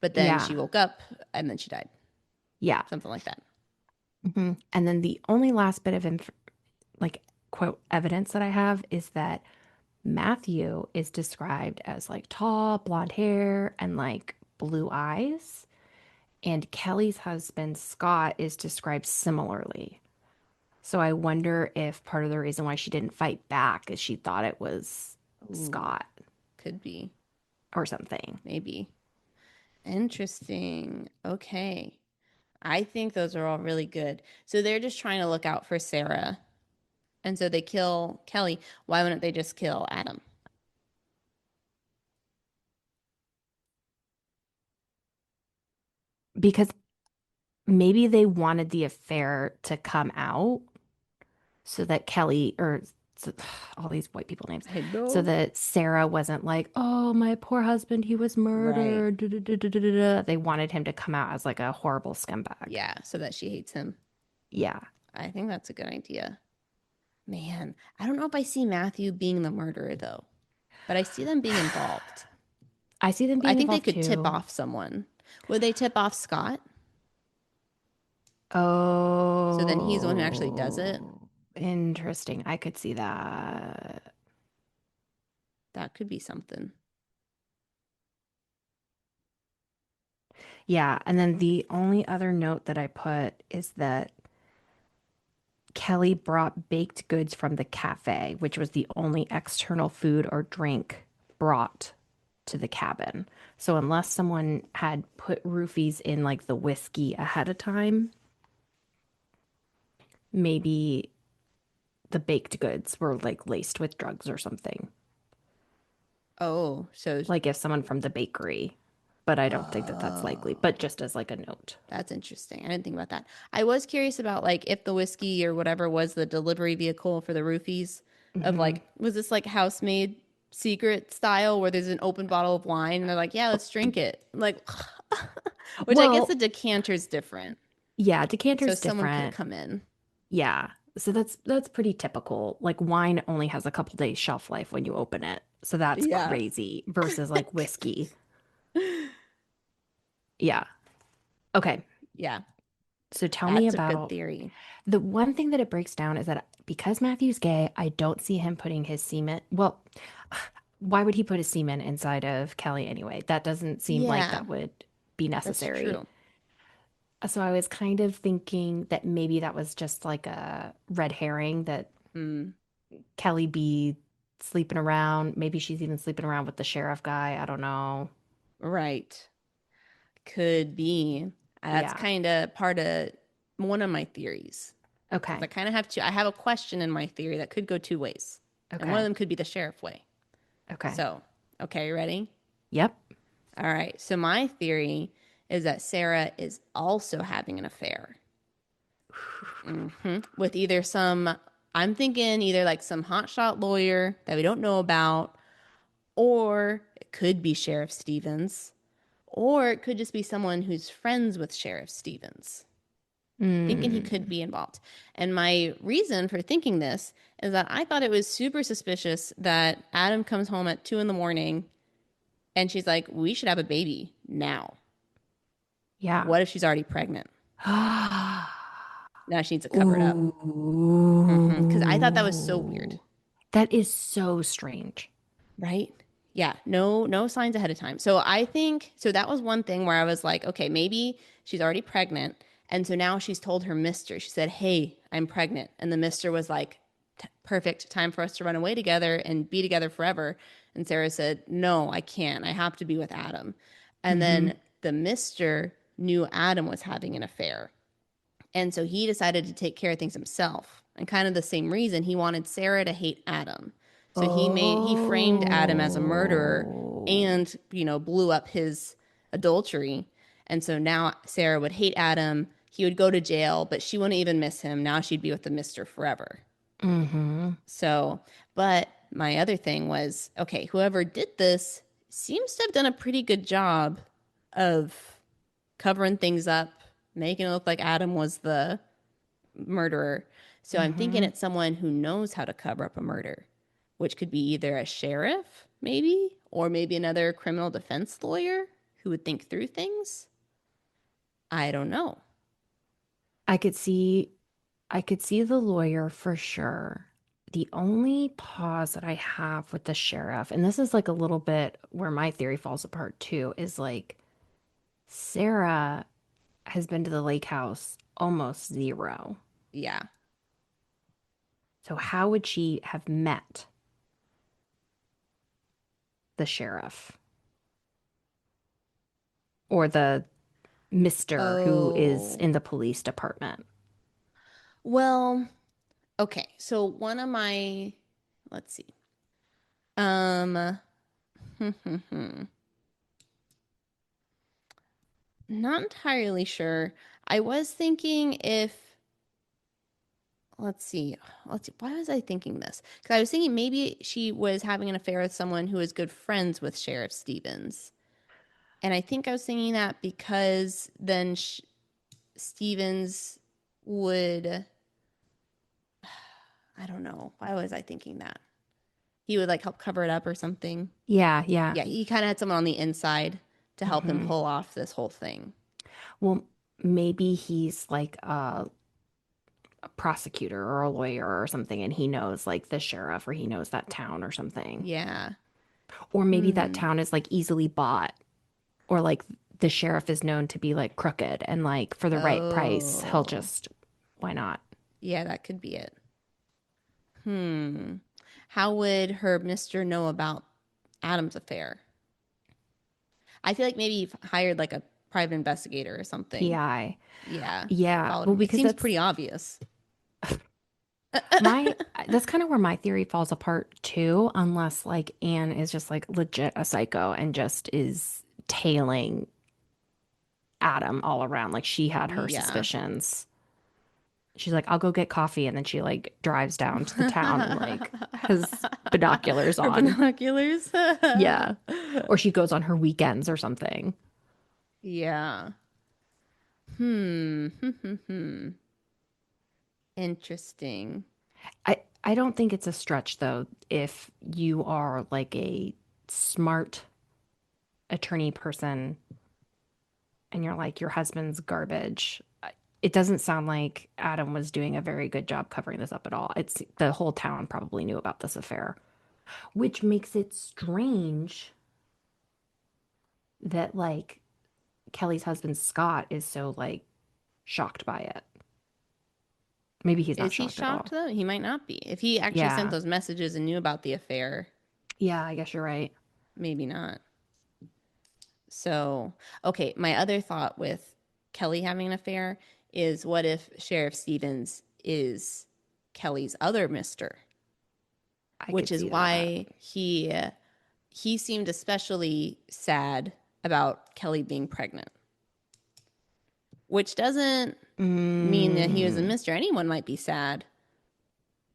but then Yeah. she woke up and then she died. Yeah. Something like that. And then the only last bit of like quote evidence that I have is that Matthew is described as like tall, blonde hair, and like blue eyes. And Kelly's husband, Scott, is described similarly. So I wonder if part of the reason why she didn't fight back is she thought it was Ooh, Scott could be, or something. maybe. Interesting. Okay. I think those are all really good. So they're just trying to look out for Sarah. And so they kill Kelly. Why wouldn't they just kill Adam? Because maybe they wanted the affair to come out so that Kelly or So, all these white people names. I So know. that Sarah wasn't like, oh, my poor husband, he was Right. murdered. Da. They wanted him to come out as like a horrible scumbag. Yeah, so that she hates him. Yeah. I think that's a good idea. Man, I don't know if I see Matthew being the murderer though, but I see them being involved. I see them I being think they involved could tip too. off someone. Would they tip off Scott? So then he's the one who actually does it. Oh, interesting. I could see that. That could be something. Yeah. And then the only other note that I put is that Kelly brought baked goods from the cafe, which was the only external food or drink brought to the cabin. So unless someone had put roofies in like the whiskey ahead of time, maybe the baked goods were like laced with drugs or something. Oh, so Like if someone from the bakery, but I don't think that that's likely, but oh, just as like a note. that's interesting. I didn't think about that. I was curious about like if the whiskey or whatever was the delivery vehicle for the roofies of Hmm. like was this like house-made secret style where there's an open bottle of wine and they're like, "Yeah, let's drink it." Like which I guess the Well, decanter's different. yeah, So decanter's someone could different. come in. Yeah. So that's pretty typical. Like wine only has a couple days shelf life when you open it. So that's Yeah. crazy versus like whiskey. Yeah. Okay. Yeah, So tell me that's a good about theory. the one thing that it breaks down is that because Matthew's gay, I don't see him putting his semen. Well, why would he put his semen inside of Kelly anyway? That doesn't seem like Yeah, that would be that's necessary. true. So I was kind of thinking that maybe that was just like a red herring that Mm, Kelly be sleeping around. Maybe she's even sleeping around with the sheriff guy. I don't know. right. Could be. That's Yeah. kind of part of one of my theories. Because I Okay. kind of have to, I have a question in my theory that could go two ways. And one of Okay. them could be the sheriff way. Okay. So, okay, you ready? Yep. All right. So, my theory is that Sarah is also having an affair with either some, I'm thinking either like some hotshot lawyer that we don't know about, or it could be Sheriff Stevens, or it could just be someone who's friends with Sheriff Stevens, thinking he could Mm. be involved. And my reason for thinking this is that I thought it was super suspicious that Adam comes home at 2 in the morning and she's like, we should have a baby now. Yeah. What if she's already pregnant? Now she needs to cover it up. Because I thought that was so weird. Ooh. That is so strange. Right? Yeah, no signs ahead of time. So I think so that was one thing where I was like, okay, maybe she's already pregnant. And so now she's told her mister, she said, "Hey, I'm pregnant." And the mister was like, "Perfect time for us to run away together and be together forever." And Sarah said, "No, I can't. I have to be with Adam." And Hmm. then the mister knew Adam was having an affair. And so he decided to take care of things himself. And kind of the same reason he wanted Sarah to hate Adam. So he framed Adam as a murderer Oh. and, blew up his adultery. And so now Sarah would hate Adam. He would go to jail, but she wouldn't even miss him. Now she'd be with the mister forever. Hmm. So, but my other thing was, okay, whoever did this seems to have done a pretty good job of covering things up, making it look like Adam was the murderer. So I'm thinking Hmm. it's someone who knows how to cover up a murder, which could be either a sheriff, maybe, or maybe another criminal defense lawyer who would think through things. I don't know. I could see I could see the lawyer for sure. The only pause that I have with the sheriff, and this is like a little bit where my theory falls apart too, is like Sarah has been to the lake house almost zero. Yeah. So how would she have met the sheriff or the mister who is Oh, in the police department? well, okay. So one of my, let's see. Um, not entirely sure. I was thinking if, let's see. Let's see. Why was I thinking this? Because I was thinking maybe she was having an affair with someone who was good friends with Sheriff Stevens. And I think I was thinking that because then Stevens would, I don't know. Why was I thinking that? He would like help cover it up or something. Yeah, yeah. Yeah, he kind of had someone on the inside to help him Hmm. pull off this whole thing. Well, maybe he's like a prosecutor or a lawyer or something, and he knows like the sheriff or he knows that town or something. Yeah. Or maybe that Hmm. town is like easily bought, or like the sheriff is known to be like crooked, and like for the right price, he'll Oh, just, why not? yeah, that could be it. Hmm. How would her Mr. know about Adam's affair? I feel like maybe he hired like a private investigator or something. PI. Yeah. Yeah. Followed Well, him. It because seems pretty obvious. that's kind of where my theory falls apart too, unless like Anne is just like legit a psycho and just is tailing Adam all around. Like she had her Yeah. suspicions. She's like, I'll go get coffee. And then she like drives down to the town and like has binoculars Her on. binoculars. Yeah. Or she goes on her weekends or something. Yeah. Hmm. Interesting. I don't think it's a stretch though if you are like a smart attorney person and you're like your husband's garbage. It doesn't sound like Adam was doing a very good job covering this up at all. It's the whole town probably knew about this affair, which makes it strange that like Kelly's husband Scott is so like shocked by it. Maybe he's not Is he shocked at shocked all. though? He might not be. If he actually sent Yeah. those messages and knew about the affair, Yeah, I guess you're right. maybe not. So, okay, my other thought with Kelly having an affair is what if Sheriff Stevens is Kelly's other mister, I which could is see that. why he seemed especially sad about Kelly being pregnant, which doesn't mean that he was a Mm, mister. Anyone might be sad,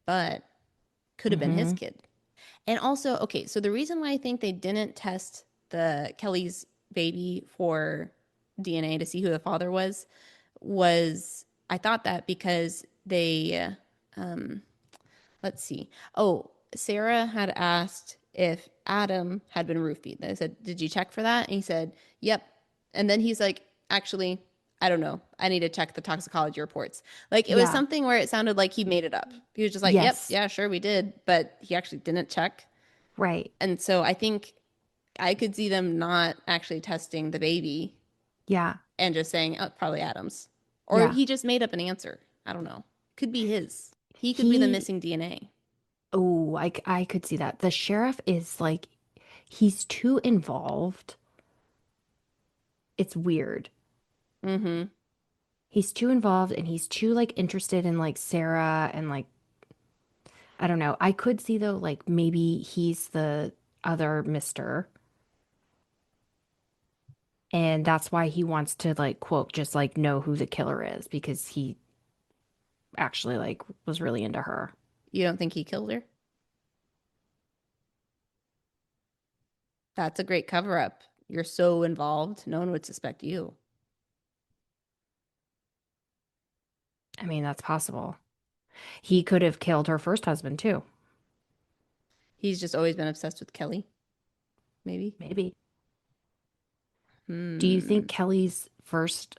but could have been his mm-hmm. kid. And also, okay, so the reason why I think they didn't test the Kelly's baby for DNA to see who the father was I thought that because they let's see. Oh, Sarah had asked if Adam had been roofied. They said, "Did you check for that?" And he said, "Yep." And then he's like, "Actually, I don't know. I need to check the toxicology reports." Like it was Yeah. something where it sounded like he made it up. He was just like, "Yep, Yes. yeah, sure we did," but he actually didn't check. Right. And so I think I could see them not actually testing the baby Yeah. and just saying, "Oh, probably Adam's," or Yeah. he just made up an answer. I don't know. Could be his. He could be the He, missing DNA. oh, I could see that. The sheriff is like, he's too involved. It's weird. Mm-hmm. He's too involved and he's too like interested in like Sarah and like, I don't know. I could see though, like maybe he's the other mister. And that's why he wants to like quote just like know who the killer is because he actually like was really into her. You don't think he killed her? That's a great cover up. You're so involved, no one would suspect you. I mean, that's possible. He could have killed her first husband too. He's just always been obsessed with Kelly, maybe. Maybe. Do you Hmm. think Kelly's first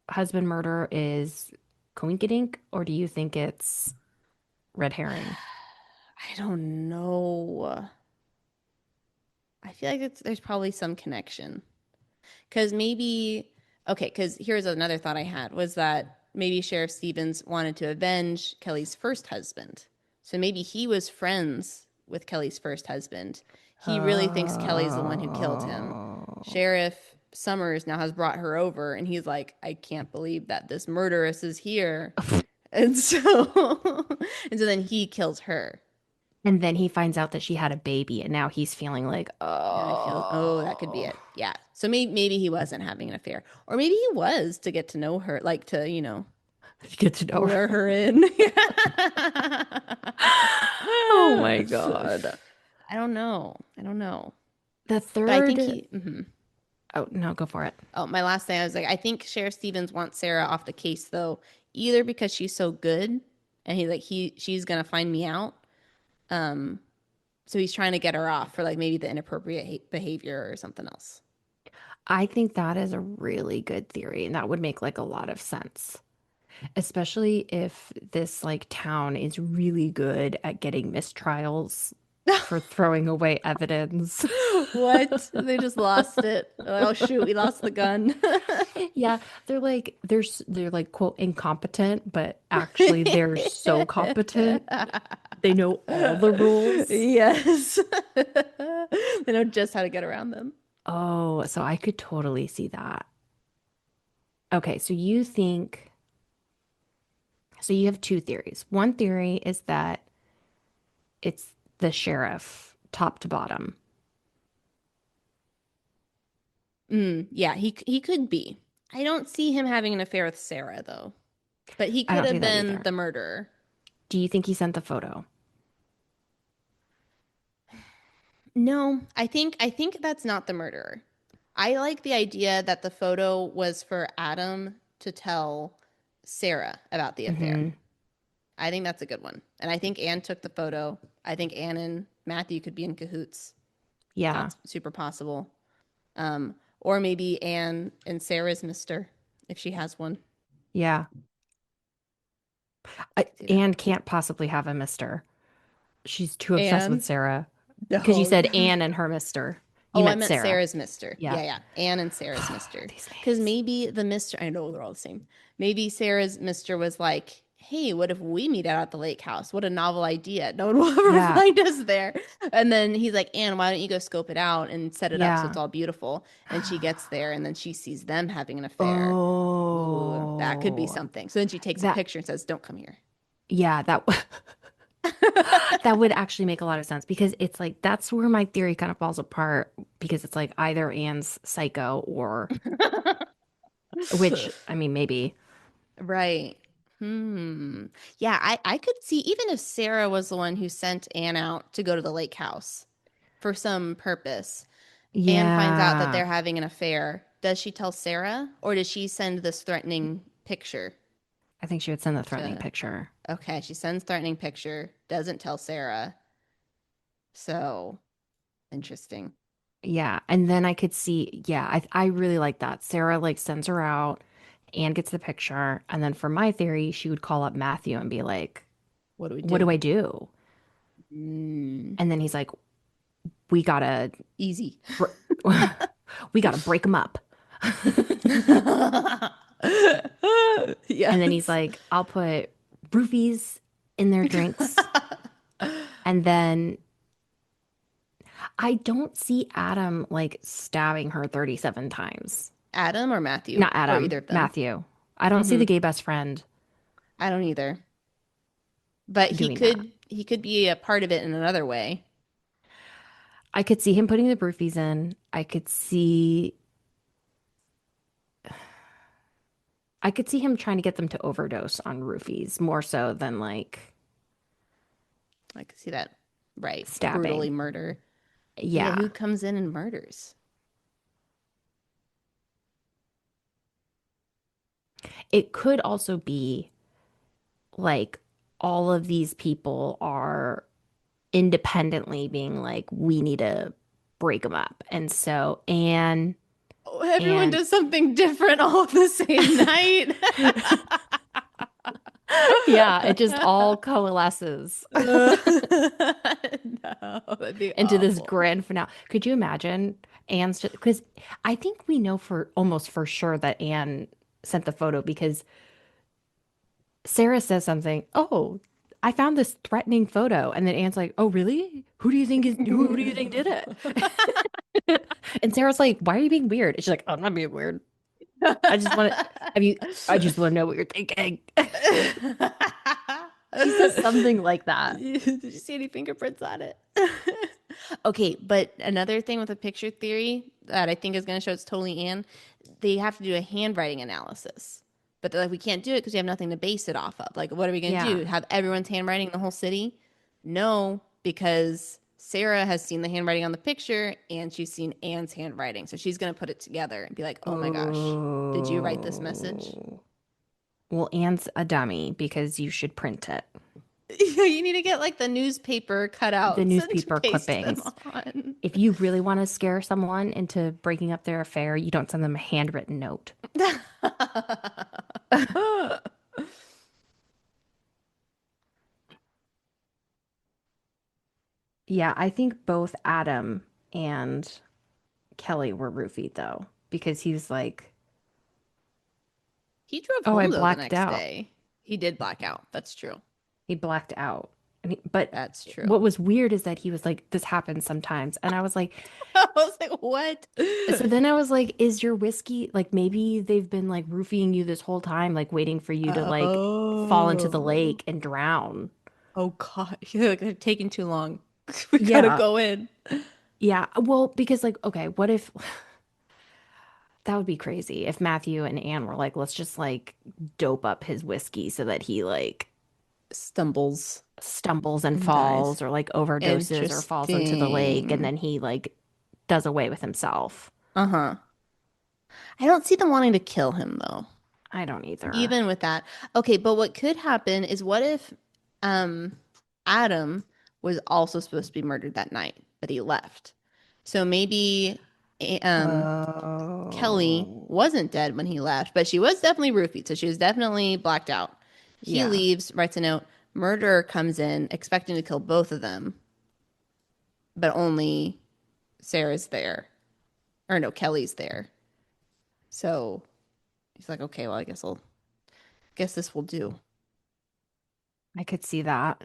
husband murder is coinkydink or do you think it's red herring? I don't know. I feel like there's probably some connection. Because maybe, okay, because here's another thought I had was that maybe Sheriff Stevens wanted to avenge Kelly's first husband. So maybe he was friends with Kelly's first husband. He really thinks Kelly's the one who killed him. Oh. Sheriff Summers now has brought her over, and he's like, I can't believe that this murderess is here. And so, and so then he kills her. And then he finds out that she had a baby and now he's feeling like, And I feel, oh, that could be oh. it. Yeah. So maybe he wasn't having an affair, or maybe he was to get to know her, like to Get to know lure her in. Oh my God. I don't know. I don't know. The But I think third. he. Mhm. Oh, no, go for it. Oh, my last thing, I was like, I think Sheriff Stevens wants Sarah off the case though, either because she's so good, and she's gonna find me out. Um, so he's trying to get her off for like maybe the inappropriate behavior or something else. I think that is a really good theory, and that would make like a lot of sense. Especially if this like town is really good at getting mistrials for throwing away evidence. What? They just lost it. They're like, oh shoot, we lost the gun. Yeah, they're like quote incompetent, but actually they're so competent. They know all the rules. Yes. They know just how to get around them. Oh, so I could totally see that. Okay, so you have two theories. One theory is that it's the sheriff, top to bottom. Yeah, he could be. I don't see him having an affair with Sarah though. But he I could don't see have that been either. the murderer. Do you think he sent the photo? No, I think that's not the murderer. I like the idea that the photo was for Adam to tell Sarah about the affair. Hmm. I think that's a good one. And I think Anne took the photo. I think Anne and Matthew could be in cahoots. Yeah, That's super possible. Or maybe Anne and Sarah's mister, if she has one. yeah. See that? Anne can't possibly have a mister. She's too obsessed with Anne? Sarah. Because you No. said Anne and her mister. You Oh, I meant meant Sarah. Sarah's mister. Yeah. Yeah, yeah. Anne and Sarah's mister. These Because names. maybe the mister, I know they're all the same. Maybe Sarah's mister was like, hey, what if we meet out at the lake house? What a novel idea. No one will ever Yeah. find us there. And then he's like, Anne, why don't you go scope it out and set it up so Yeah. it's all beautiful? And she gets there and then she sees them having an affair. Ooh, that could be Oh, something. So then she takes a that, picture and says, don't come here. yeah, that that would actually make a lot of sense because it's like that's where my theory kind of falls apart because it's like either Anne's psycho or which I mean maybe. Right. Yeah, I could see even if Sarah was the one who sent Anne out to go to the lake house for some purpose. Anne finds out that Yeah. they're having an affair. Does she tell Sarah or does she send this threatening picture I think she would send the threatening to picture. Okay, she sends threatening picture, doesn't tell Sarah. So, interesting. Yeah, and then I could see, yeah, I really like that. Sarah like sends her out and gets the picture, and then for my theory, she would call up Matthew and be like, What do we "What do do? I do?" Mm, And then he's like, "We gotta, easy. br we gotta break them up." And then he's Yes. like, "I'll put roofies in their drinks," and then I don't see Adam like stabbing her 37 times. Adam or Matthew Not or Adam, either of them. Matthew. I don't see the gay best friend I don't either. But he doing that. could he could be a part of it in another way. I could see him putting the roofies in. I could see him trying to get them to overdose on roofies more so than like I could see that. Right. Brutally stabbing. murder. Yeah, Yeah. who comes in and murders? It could also be like all of these people are independently being like, we need to break them up. And so Anne Oh, everyone and does something different all the same night. yeah, it just all coalesces No, that'd be into this awful. grand finale. Could you imagine Anne's just because I think we know for almost for sure that Anne sent the photo because Sarah says something, oh, I found this threatening photo. And then Anne's like, oh, really? Who do you think did it? And Sarah's like, why are you being weird? And she's like, oh, I'm not being weird. I just want to know what you're thinking. She says something like that. Did you see any fingerprints on it? Okay, but another thing with the picture theory that I think is going to show it's totally Anne, they have to do a handwriting analysis. But they're like, we can't do it because we have nothing to base it off of. Like, what are we going to Yeah. do? Have everyone's handwriting in the whole city? No, because Sarah has seen the handwriting on the picture and she's seen Anne's handwriting. So she's going to put it together and be like, oh my gosh, did you write this message? Well, Anne's a dummy because you should print it. You need to get like the newspaper cutouts The newspaper and paste them clippings. on. If you really want to scare someone into breaking up their affair, you don't send them a handwritten note. Yeah, I think both Adam and Kelly were roofied though, because he was like, He drove "Oh, I home though the blacked next out." day. He did black out. That's true. He blacked out. But That's true. what was weird is that he was like, "This happens sometimes," and I was like, I was like, what? so then I was like, "Is your whiskey like maybe they've been like roofing you this whole time, like waiting for you to like fall into the Oh. lake and drown?" Oh God. You're like, they're taking too long. We gotta Yeah, go in. yeah. Well, because like, okay, what if that would be crazy if Matthew and Anne were like, let's just like dope up his whiskey so that he like Stumbles stumbles and and dies. falls or like overdoses or falls into the lake and Interesting. then he like does away with himself. Uh-huh. I don't see them wanting to kill him though. I don't either. Even with that. Okay, but what could happen is what if um Adam was also supposed to be murdered that night, but he left. So maybe Kelly Oh, wasn't dead when he left, but she was definitely roofied, so she was definitely blacked out. He yeah. leaves, writes a note. Murderer comes in, expecting to kill both of them, but only Sarah's there. Or no, Kelly's there. So he's like, okay, well, I guess this will do. I could see that.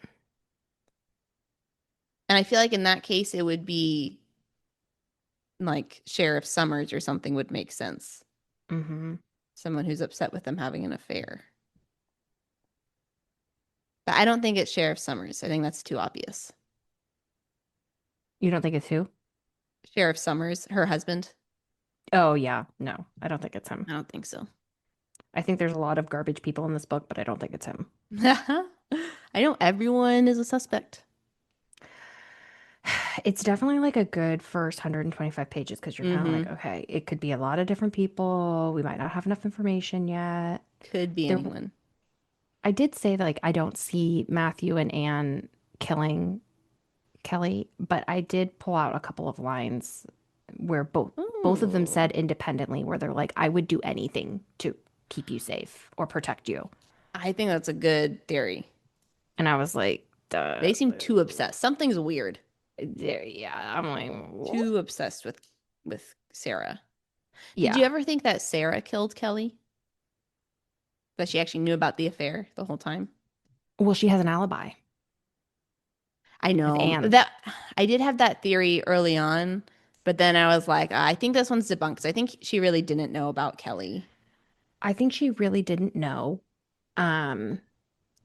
And I feel like in that case, it would be like Sheriff Summers or something would make sense. Hmm. Someone who's upset with them having an affair. But I don't think it's Sheriff Summers. I think that's too obvious. You don't think it's who? Sheriff Summers, her husband. Oh, yeah. No, I don't think it's him. I don't think so. I think there's a lot of garbage people in this book, but I don't think it's him. I know everyone is a suspect. It's definitely like a good first 125 pages because you're kind of like, Mm-hmm. okay, it could be a lot of different people. We might not have enough information yet. Could be There, anyone. I did say that like I don't see Matthew and Anne killing Kelly, but I did pull out a couple of lines where both of them Ooh. said independently where they're like, I would do anything to keep you safe or protect you. I think that's a good theory. And I was like, duh, They seem too obsessed. Something's weird. yeah. I'm like, what? Too obsessed with Sarah. Did Yeah. you ever think that Sarah killed Kelly? That she actually knew about the affair the whole time? Well, she has an alibi I with know Anne. that I did have that theory early on, but then I was like, I think this one's debunked because I think she really didn't know about Kelly. I think she really didn't know. Um,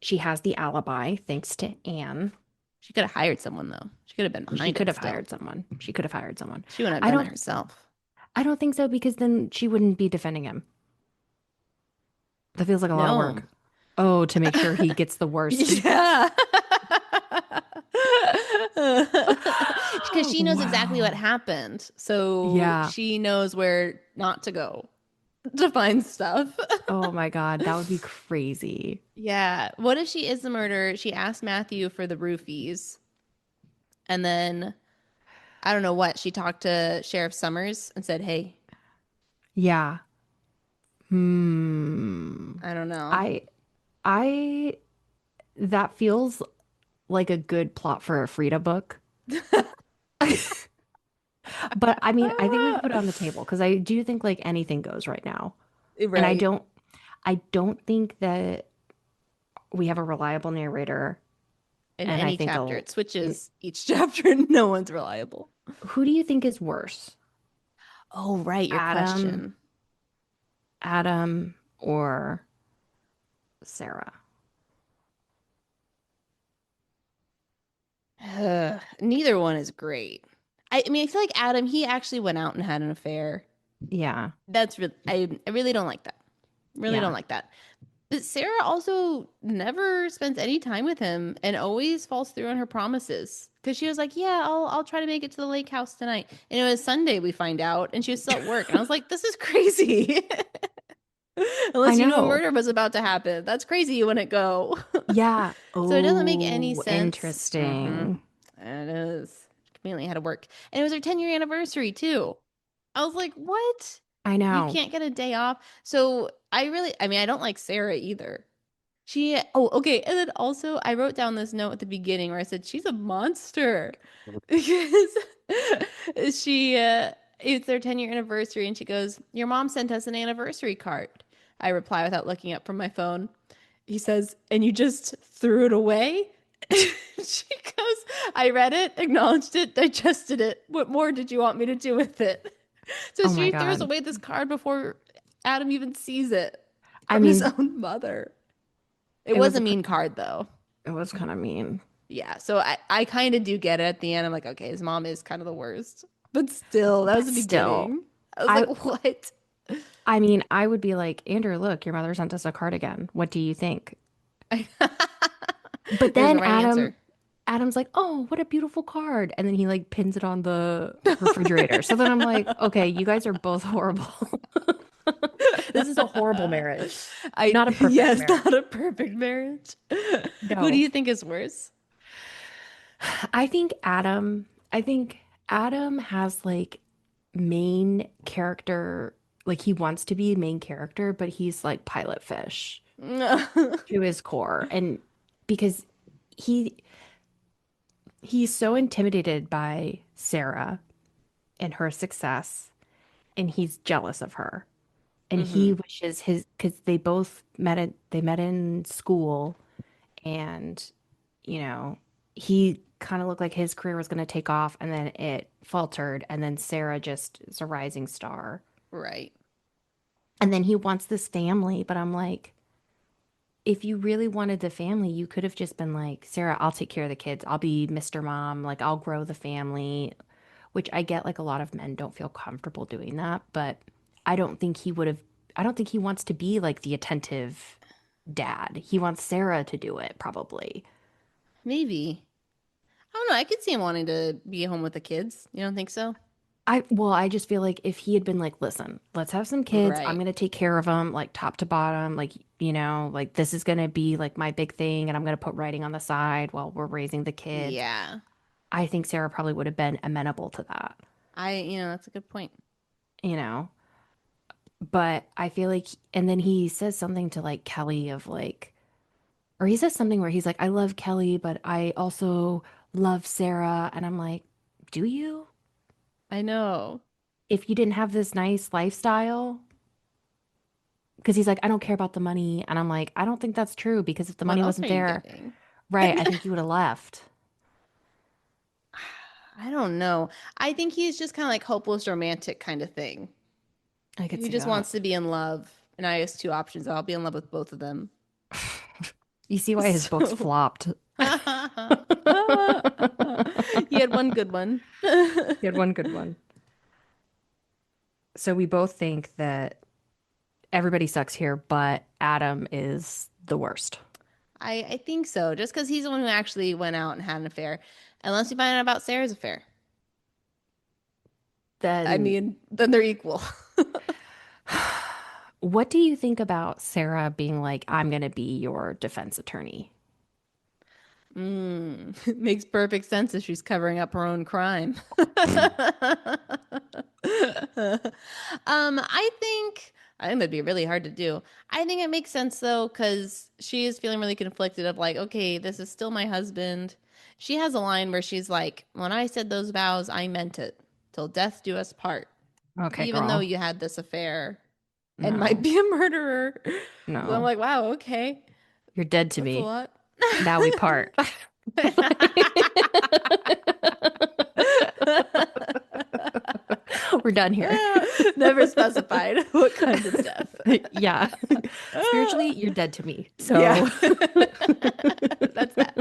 she has the alibi thanks to Anne. She could have hired someone though. She could have been She behind could it have still. hired someone. She could have hired someone. She wouldn't have I done it don't herself. I don't think so because then she wouldn't be defending him. That feels like a lot of No. work. Oh, to make sure he gets the worst. Yeah. Because she knows exactly what Wow. happened. So Yeah. she knows where not to go to find stuff. Oh my God, that would be crazy. Yeah. What if she is the murderer? She asked Matthew for the roofies. And then I don't know what. She talked to Sheriff Summers and said, hey, Yeah. Hmm. I don't know. I I that feels like a good plot for a Frida book. But I mean, I think we can put it on the table because I do think like anything goes right now. And Right. I don't think that we have a reliable narrator. In And I any think chapter, it switches each chapter. No one's reliable. who do you think is worse? Oh, right. Your Adam, question. Adam, or Sarah? Neither one is great. I mean, I feel like Adam, he actually went out and had an affair. Yeah. That's really, I really don't like that. Really Yeah. don't like that. But Sarah also never spends any time with him and always falls through on her promises. Because she was like, yeah, I'll try to make it to the lake house tonight. And it was Sunday, we find out, and she was still at work. And I was like, this is crazy. I Unless you knew a know. murder was about to happen. That's crazy. You wouldn't go. Yeah. So it doesn't make any Oh, sense. interesting. It is. Conveniently had to work. And it was her 10-year anniversary, too. I was like, what? I You know. can't get a day off. So I mean, I don't like Sarah either. Oh, okay. And then also, I wrote down this note at the beginning where I said, she's a monster. Because it's their 10-year anniversary, and she goes, your mom sent us an anniversary card. I reply without looking up from my phone. He says, and you just threw it away? She goes, I read it, acknowledged it, digested it. What more did you want me to do with it? So Oh my she throws God. away this card before Adam even sees it I from his mean, own mother. It it was was a a mean card, though. it was kind of mean. Yeah, so I kind of do get it at the end. I'm like, okay, his mom is kind of the worst. But still, that was But the still, beginning. I was I like, what? I mean, I would be like, Andrew, look, your mother sent us a cardigan. What do you think? But There's the then right answer. Adam's like, "Oh, what a beautiful card." And then he like pins it on the refrigerator. So then I'm like, "Okay, you guys are both horrible." This is a horrible marriage. Not a perfect Yes, marriage. not a perfect marriage. Who do No. you think is worse? I think Adam has like main character, like he wants to be main character, but he's like pilot fish to his core. And because he he's so intimidated by Sarah and her success, and he's jealous of her. And he Hmm. wishes his, because they met in school, and you know, he kind of looked like his career was going to take off, and then it faltered, and then Sarah just is a rising star. Right. And then he wants this family, but I'm like, if you really wanted the family, you could have just been like, Sarah, I'll take care of the kids. I'll be Mr. Mom. Like, I'll grow the family, which I get like a lot of men don't feel comfortable doing that, but I don't think he would have, I don't think he wants to be like the attentive dad. He wants Sarah to do it, probably. Maybe. I don't know. I could see him wanting to be at home with the kids. You don't think so? I just feel like if he had been like, listen, let's have some kids. I'm Right. going to take care of them, like top to bottom. Like, like this is going to be like my big thing. And I'm going to put writing on the side while we're raising the kids. Yeah. I think Sarah probably would have been amenable to that, That's a good point. you know? But I feel like, and then he says something to like Kelly of like, or he says something where he's like, I love Kelly, but I also love Sarah. And I'm like, do you? I know. If you didn't have this nice lifestyle, because he's like, I don't care about the money. And I'm like, I don't think that's true because if the What money else are wasn't you there, getting? right, I think you would have left. I don't know. I think he's just kind of like hopeless romantic kind of thing. I could He see just that. wants to be in love. And I has two options. I'll be in love with both of them. You see why his books So flopped. he had one good one. He had one good one. So we both think that everybody sucks here, but Adam is the worst. I think so. Just because he's the one who actually went out and had an affair. Unless you find out about Sarah's affair. I Then mean, then they're equal. what do you think about Sarah being like, I'm going to be your defense attorney? Makes perfect sense if she's covering up her own crime. I think that'd be really hard to do. I think it makes sense though, because she is feeling really conflicted of like, okay, this is still my husband. She has a line where she's like, when I said those vows, I meant it. Till death do us part. Okay, Even though girl. you had this affair and might No, be a murderer. So I'm no. like, wow, okay. You're dead to That's a me. lot. Now we part. We're done here. Never specified what kind of death. Yeah. Spiritually, you're dead to me. So Yeah. That's that.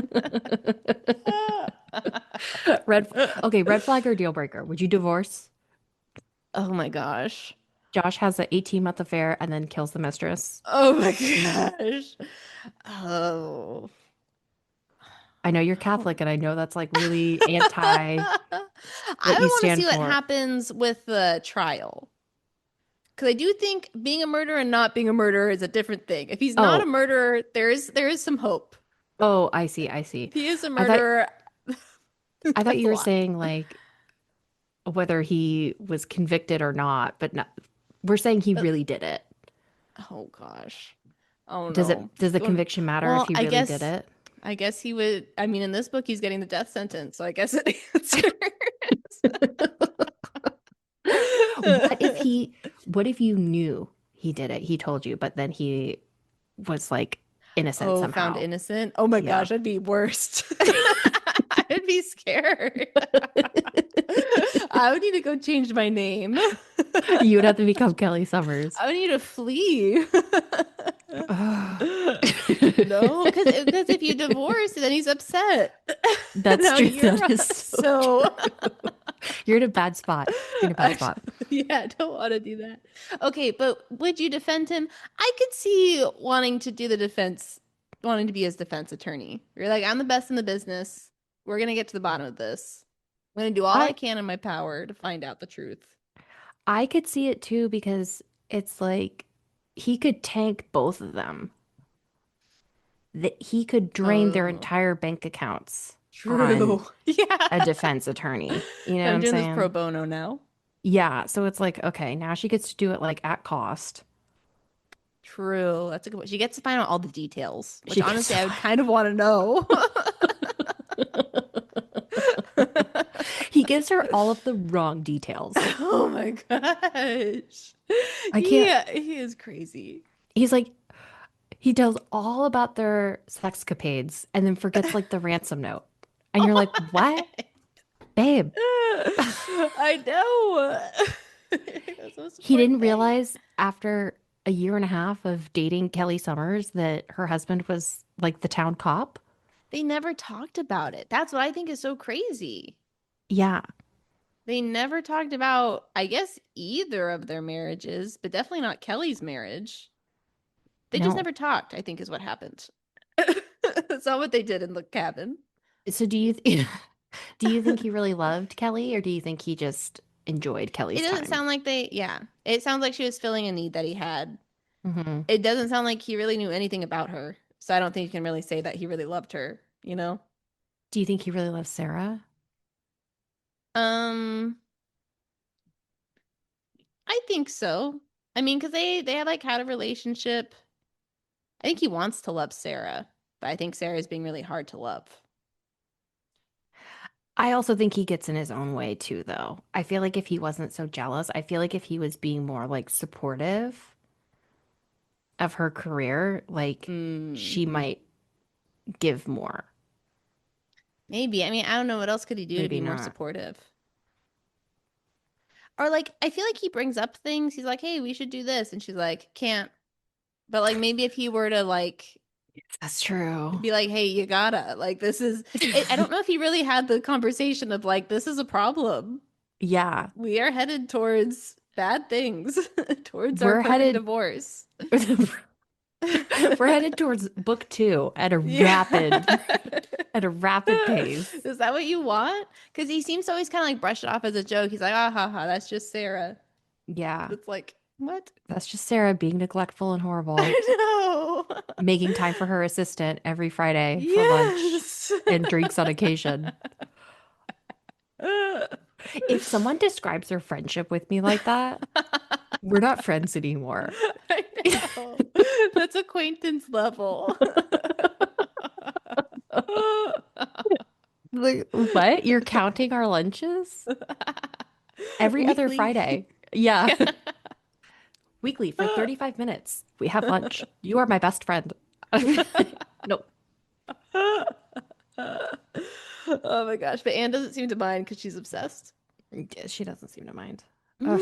red okay, red flag or deal breaker. Would you divorce? Oh my gosh. Josh has an 18-month affair and then kills the mistress. Oh my gosh. Oh. I know you're Catholic, and I know that's like really anti I what would you want to see stand what for. happens with the trial. Because I do think being a murderer and not being a murderer is a different thing. If he's not a Oh, murderer, there is some hope. oh, I see, I see. If he is a I thought murderer, I thought that's you a were lot. saying like whether he was convicted or not, but not, we're saying he Uh, really did it. Oh gosh. Oh Does no. it does the Going, conviction matter if well, he really did it? I guess he would. I mean, in this book, he's getting the death sentence, so I guess it answers. What if he what if you knew he did it? He told you, but then he was like innocent Oh, found somehow. innocent. Oh my Yeah. gosh, I'd be worst. I'd be scared. I would need to go change my name. You would have to become Kelly Summers. I would need to flee. Ugh. No, because if you divorce, then he's upset. That's Now true. you're That is so so. true. You're in a bad spot. You're in a bad spot. Yeah, I don't want to do that. Okay, but would you defend him? I could see wanting to do the defense, wanting to be his defense attorney. You're like, I'm the best in the business. We're gonna get to the bottom of this. I'm gonna do all I I can in my power to find out the truth. I could see it too because it's like he could tank both of them. That he could drain their Oh, entire bank accounts on true. Yeah. a defense attorney. You know what I'm I'm doing this pro saying? bono now. Yeah, so it's like, okay, now she gets to do it like at cost. True. That's a good one. She gets to find out all the details, which She gets honestly to I would kind of want to know. He gives her all of the wrong details. Oh my gosh. I can't. He is crazy. He's like, he tells all about their sexcapades and then forgets like the ransom note. And you're like, what? Babe, I know. That's the most he important didn't thing. realize after a year and a half of dating Kelly Summers that her husband was like the town cop. They never talked about it. That's what I think is so crazy. Yeah. They never talked about, I guess, either of their marriages, but definitely not Kelly's marriage. They just No. never talked, I think is what happened. That's not what they did in the cabin. So do you think he really loved Kelly or do you think he just enjoyed It Kelly's doesn't time? sound like yeah. It sounds like she was filling a need that he had. Hmm. It doesn't sound like he really knew anything about her. So I don't think you can really say that he really loved her, you know? Do you think he really loves Sarah? Um, I think so. I mean, because they had like had a relationship. I think he wants to love Sarah, but I think Sarah is being really hard to love. I also think he gets in his own way too, though. I feel like if he wasn't so jealous, I feel like if he was being more like supportive of her career, like Mm, she might give more. maybe. I mean, I don't know what else could he do to Maybe be more not. supportive. Or like, I feel like he brings up things. He's like, "Hey, we should do this," and she's like, "Can't." But like, maybe if he were to like That's true. be like, "Hey, you gotta like this is." I don't know if he really had the conversation of like, "This is a problem. Yeah. We are headed towards bad things, towards our We're perfect headed divorce." we're headed towards book two Yeah. at a rapid pace. Is that what you want? Because he seems to always kind of like brush it off as a joke. He's like, ah, ha, ha, that's just Sarah. Yeah. It's like, what? That's just Sarah being neglectful and horrible, I know. making time for her assistant every Friday for lunch Yes. and drinks on occasion. If someone describes their friendship with me like that, we're not friends anymore. I know. That's acquaintance level. Like, what? You're counting our lunches? Every other Weekly. Friday. Yeah. Weekly for 35 minutes. We have lunch. You are my best friend. Nope. Oh my gosh. But Anne doesn't seem to mind because she's obsessed. She doesn't seem to mind. Ugh.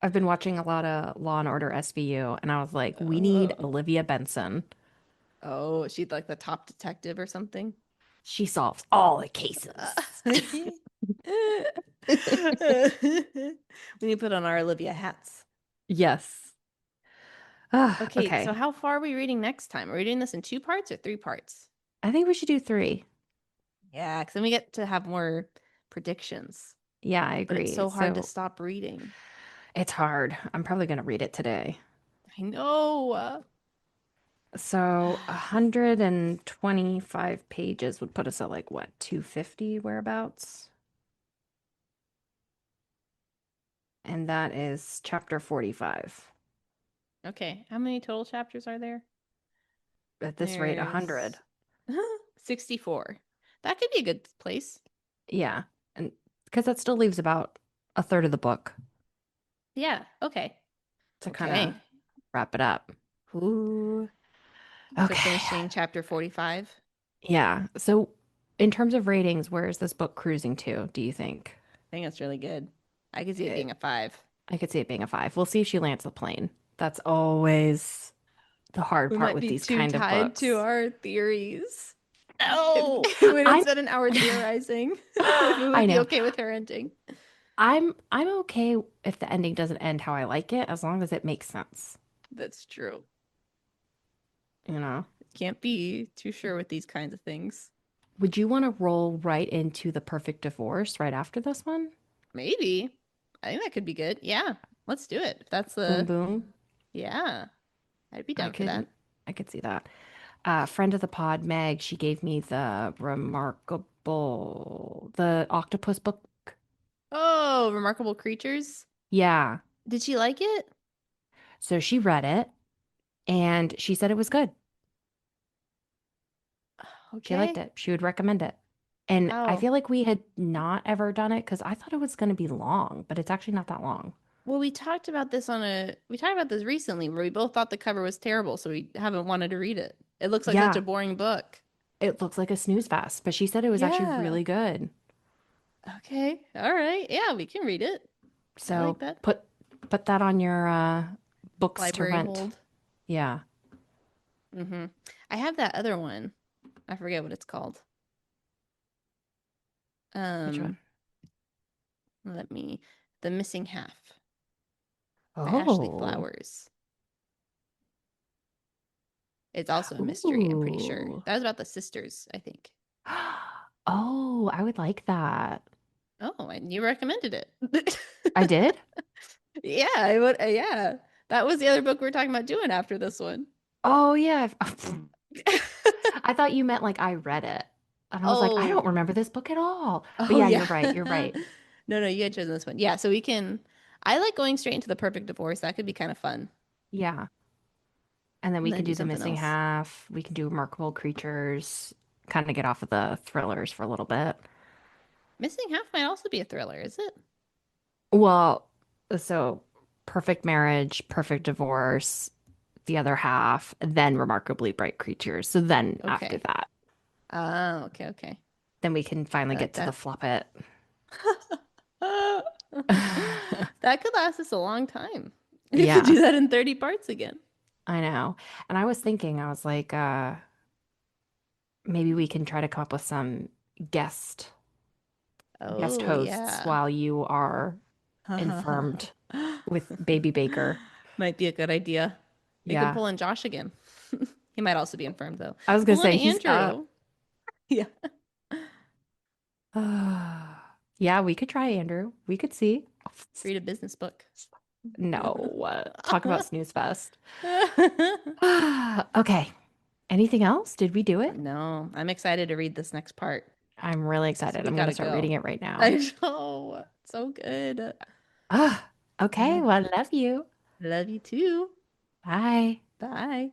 I've been watching a lot of Law and Order SVU, and I was like, we need Oh, Olivia Benson. oh, she's like the top detective or something. She solves all the cases. We need to put on our Olivia hats. Yes. Ah, Okay, so okay. how far are we reading next time? Are we doing this in 2 parts or 3 parts? I think we should do 3. Yeah, because then we get to have more predictions. Yeah, I But it's agree. so hard to So stop reading. it's hard. I'm probably going to read it today. I know. So 125 pages would put us at like what, 250 whereabouts? And that is chapter 45. Okay, how many total chapters are there? At this rate, 100. There's 64. That could be a good place. Yeah. And because that still leaves about a third of the book Yeah, okay. to kind of Okay. wrap it up. Ooh. So Okay. finishing chapter 45. Yeah. So in terms of ratings, where is this book cruising to, do you think? I think that's really good. I could see it Eh, being a 5. I could see it being a 5. We'll see if she lands the plane. That's always the hard We part might with be these too kind of tied to books. our theories. No, We would I'm spend an hour theorizing if we I would be know. okay with her ending. I'm okay if the ending doesn't end how I like it, as long as it makes sense, That's true. you know? Can't be too sure with these kinds of things. Would you want to roll right into the perfect divorce right after this one? Maybe. I think that could be good. Yeah, let's do it. If that's Boom the, boom. yeah, I'd be I down for that. could I could see that. Friend of the pod, Meg, she gave me the octopus book. Oh, Remarkable Creatures. Yeah. Did she like it? So she read it and she said it was good. She liked Okay. it. She would recommend it. And I Oh, feel like we had not ever done it because I thought it was going to be long, but it's actually not that long. well, we talked about this recently where we both thought the cover was terrible, so we haven't wanted to read it. It looks like such a Yeah, boring book. it looks like a snooze fest, but she said it was actually Yeah. really good. Okay. All right. Yeah, we can read it. I So like that. put that on your books to Library rent. hold. Yeah. Mm-hmm. I have that other one. I forget what it's called. Which one? Um, let me The Missing Half by Ashley Oh. Flowers. It's also a mystery, I'm pretty sure. Ooh. That was about the sisters, I think. Oh, I would like that. Oh, and you recommended it. I did? Yeah, I would. Yeah, that was the other book we were talking about doing after this one. Oh, yeah. I thought you meant like I read it. And I was like, I don't Oh, remember this book at all. But oh yeah, yeah. you're right. You're right. No, no, you had chosen this one. Yeah, so we can. I like going straight into the perfect divorce. That could be kind of fun. Yeah. And then And we then can do do the something missing else. half. We can do remarkable creatures, kind of get off of the thrillers for a little bit. Missing Half might also be a thriller, is it? Well, so perfect marriage, perfect divorce, the other half, then remarkably bright creatures. So then after Okay. that, Oh, okay, okay. then we can finally I get like to the that. flop it. That could last us a long time. We have to Yeah, do that in 30 parts again. I know. And I was thinking, I was like, maybe we can try to come up with some guest guest Oh, hosts yeah. while you are infirmed with baby Baker. Might be a good idea. We could Yeah. pull in Josh again. He might also be infirmed, though. I was gonna Pull in say he's up. Andrew. Yeah. Yeah, we could try Andrew. We could see. Read a business book. No, talk about snooze fest. Okay. Anything else? Did we do it? No, I'm excited to read this next part. I'm really So excited. we I'm gonna gotta start go. reading it right now. I know. So good. Ah, okay. Yeah. Well, I love you. Love you too. Bye. Bye.